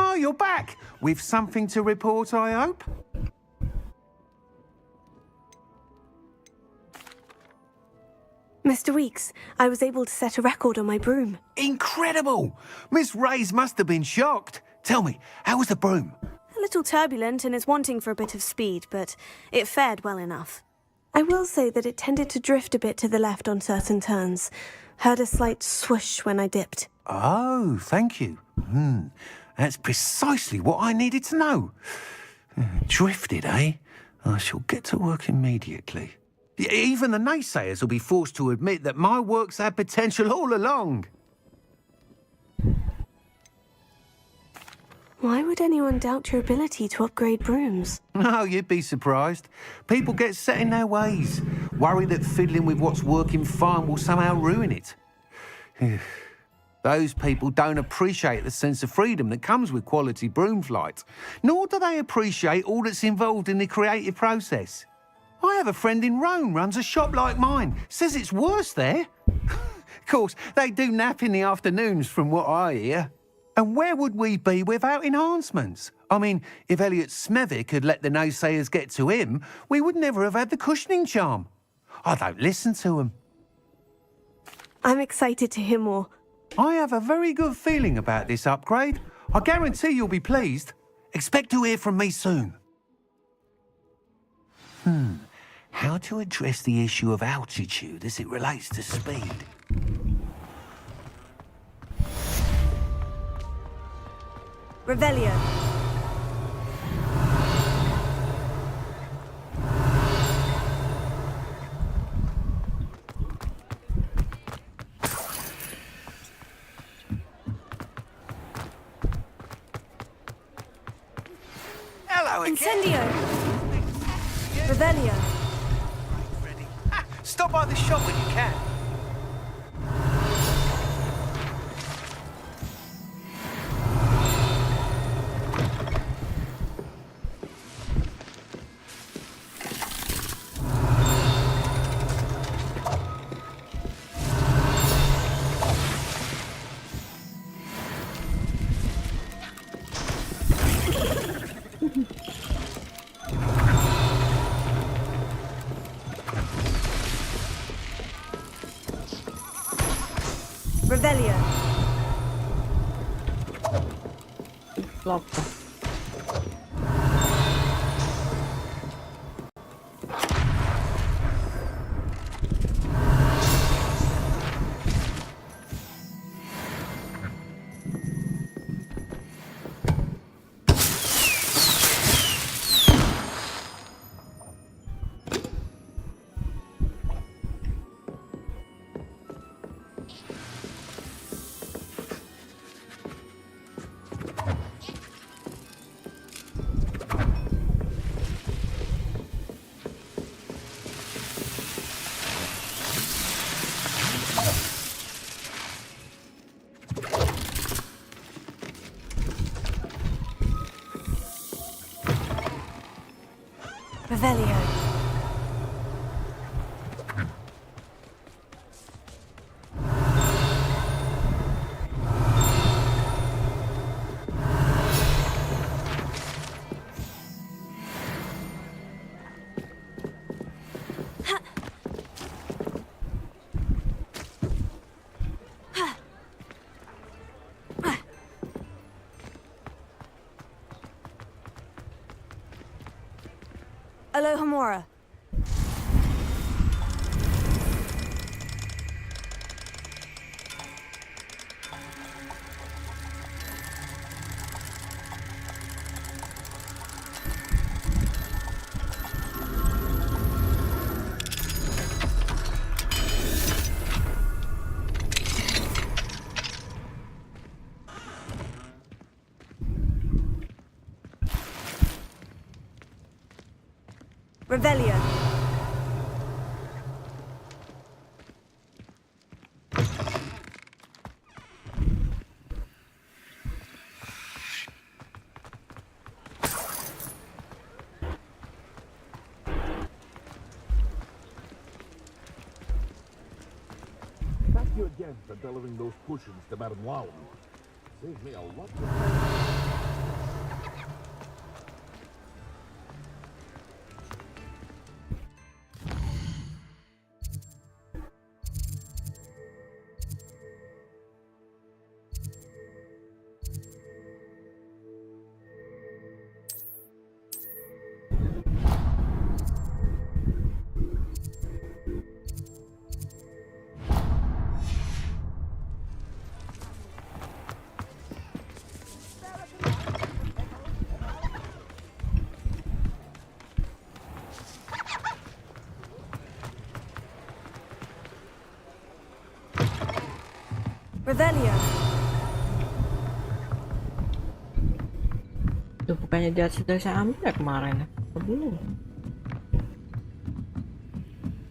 Oh, you're back! With something to report, I hope? Mr. Weeks, I was able to set a record on my broom. Incredible! Miss Reyes must have been shocked. Tell me, how was the broom? A little turbulent and is wanting for a bit of speed, but it fared well enough. I will say that it tended to drift a bit to the left on certain turns. Heard a slight swoosh when I dipped. Oh, thank you. That's precisely what I needed to know. Drifted, eh? I shall get to work immediately. Even the naysayers will be forced to admit that my work's had potential all along. Why would anyone doubt your ability to upgrade brooms? Oh, you'd be surprised. People get set in their ways, worry that fiddling with what's working fine will somehow ruin it. Those people don't appreciate the sense of freedom that comes with quality broom flight, nor do they appreciate all that's involved in the creative process. I have a friend in Rome runs a shop like mine, says it's worse there. Of course, they do nap in the afternoons from what I hear. And where would we be without enhancements? I mean, if Elliot Smethwick had let the naysayers get to him, we would never have had the cushioning charm. I don't listen to them. I'm excited to hear more. I have a very good feeling about this upgrade. I guarantee you'll be pleased. Expect to hear from me soon. How to address the issue of altitude as it relates to speed? Revelio. Hello again. Incendio. Revelio. Stop by the shop when you can. Revelio. Floppa. Revelio. Alohomora. Revelio. Thank you again for delivering those potions to Madame Lowen. Saved me a lot of time. Revelio. Tuh, bukannya dia sudah saya ambil ya kemarin ya? Apa belum?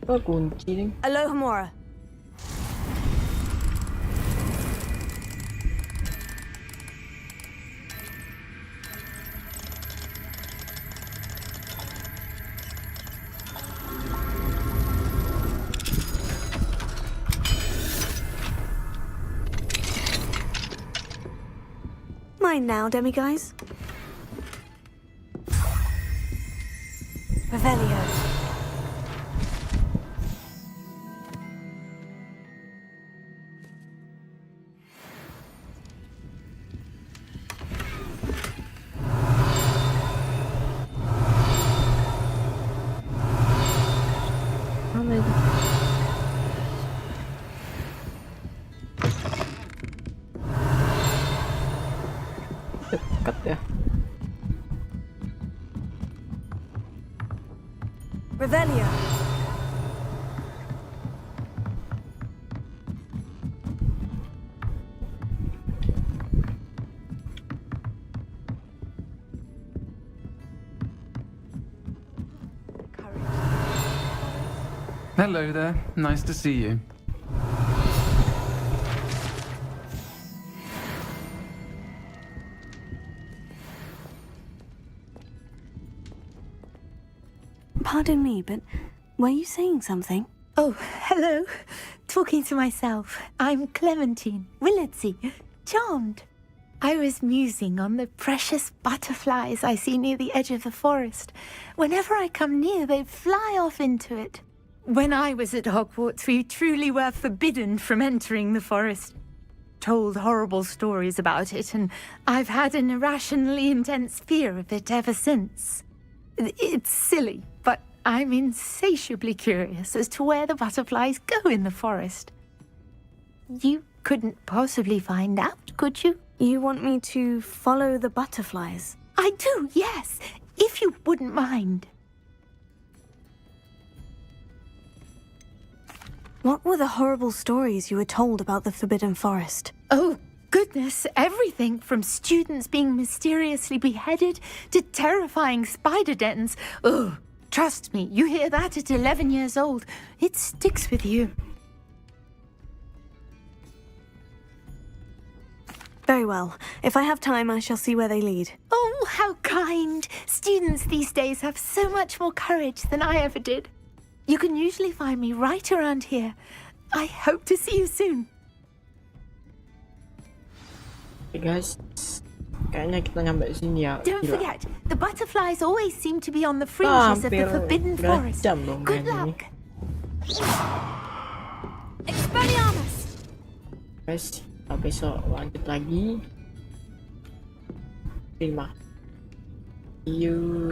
Oh, kunci nih. Alohomora. Mine now, demiguise. Revelio. Mana itu? Dekat ya. Revelio. Hello there. Nice to see you. Pardon me, but were you saying something? Oh, hello. Talking to myself. I'm Clementine Willardsey. Charmed. I was musing on the precious butterflies I see near the edge of the forest. Whenever I come near, they fly off into it. When I was at Hogwarts, we truly were forbidden from entering the forest. told horrible stories about it, and I've had an irrationally intense fear of it ever since. It's silly, but I'm insatiably curious as to where the butterflies go in the forest. You couldn't possibly find out, could you? You want me to follow the butterflies? I do, yes, if you wouldn't mind. What were the horrible stories you were told about the Forbidden Forest? Oh, goodness, everything from students being mysteriously beheaded to terrifying spider dens. Oh, trust me, you hear that at 11 years old, it sticks with you. Very well. If I have time, I shall see where they lead. Oh, how kind. Students these days have so much more courage than I ever did. You can usually find me right around here. I hope to see you soon. Hey guys, kayaknya kita nyampe sini ya. Don't forget, the butterflies always seem to be on the fringes of the Forbidden Forest. Good luck. Expelliarmus! Guys, besok lanjut lagi. Terima. See you.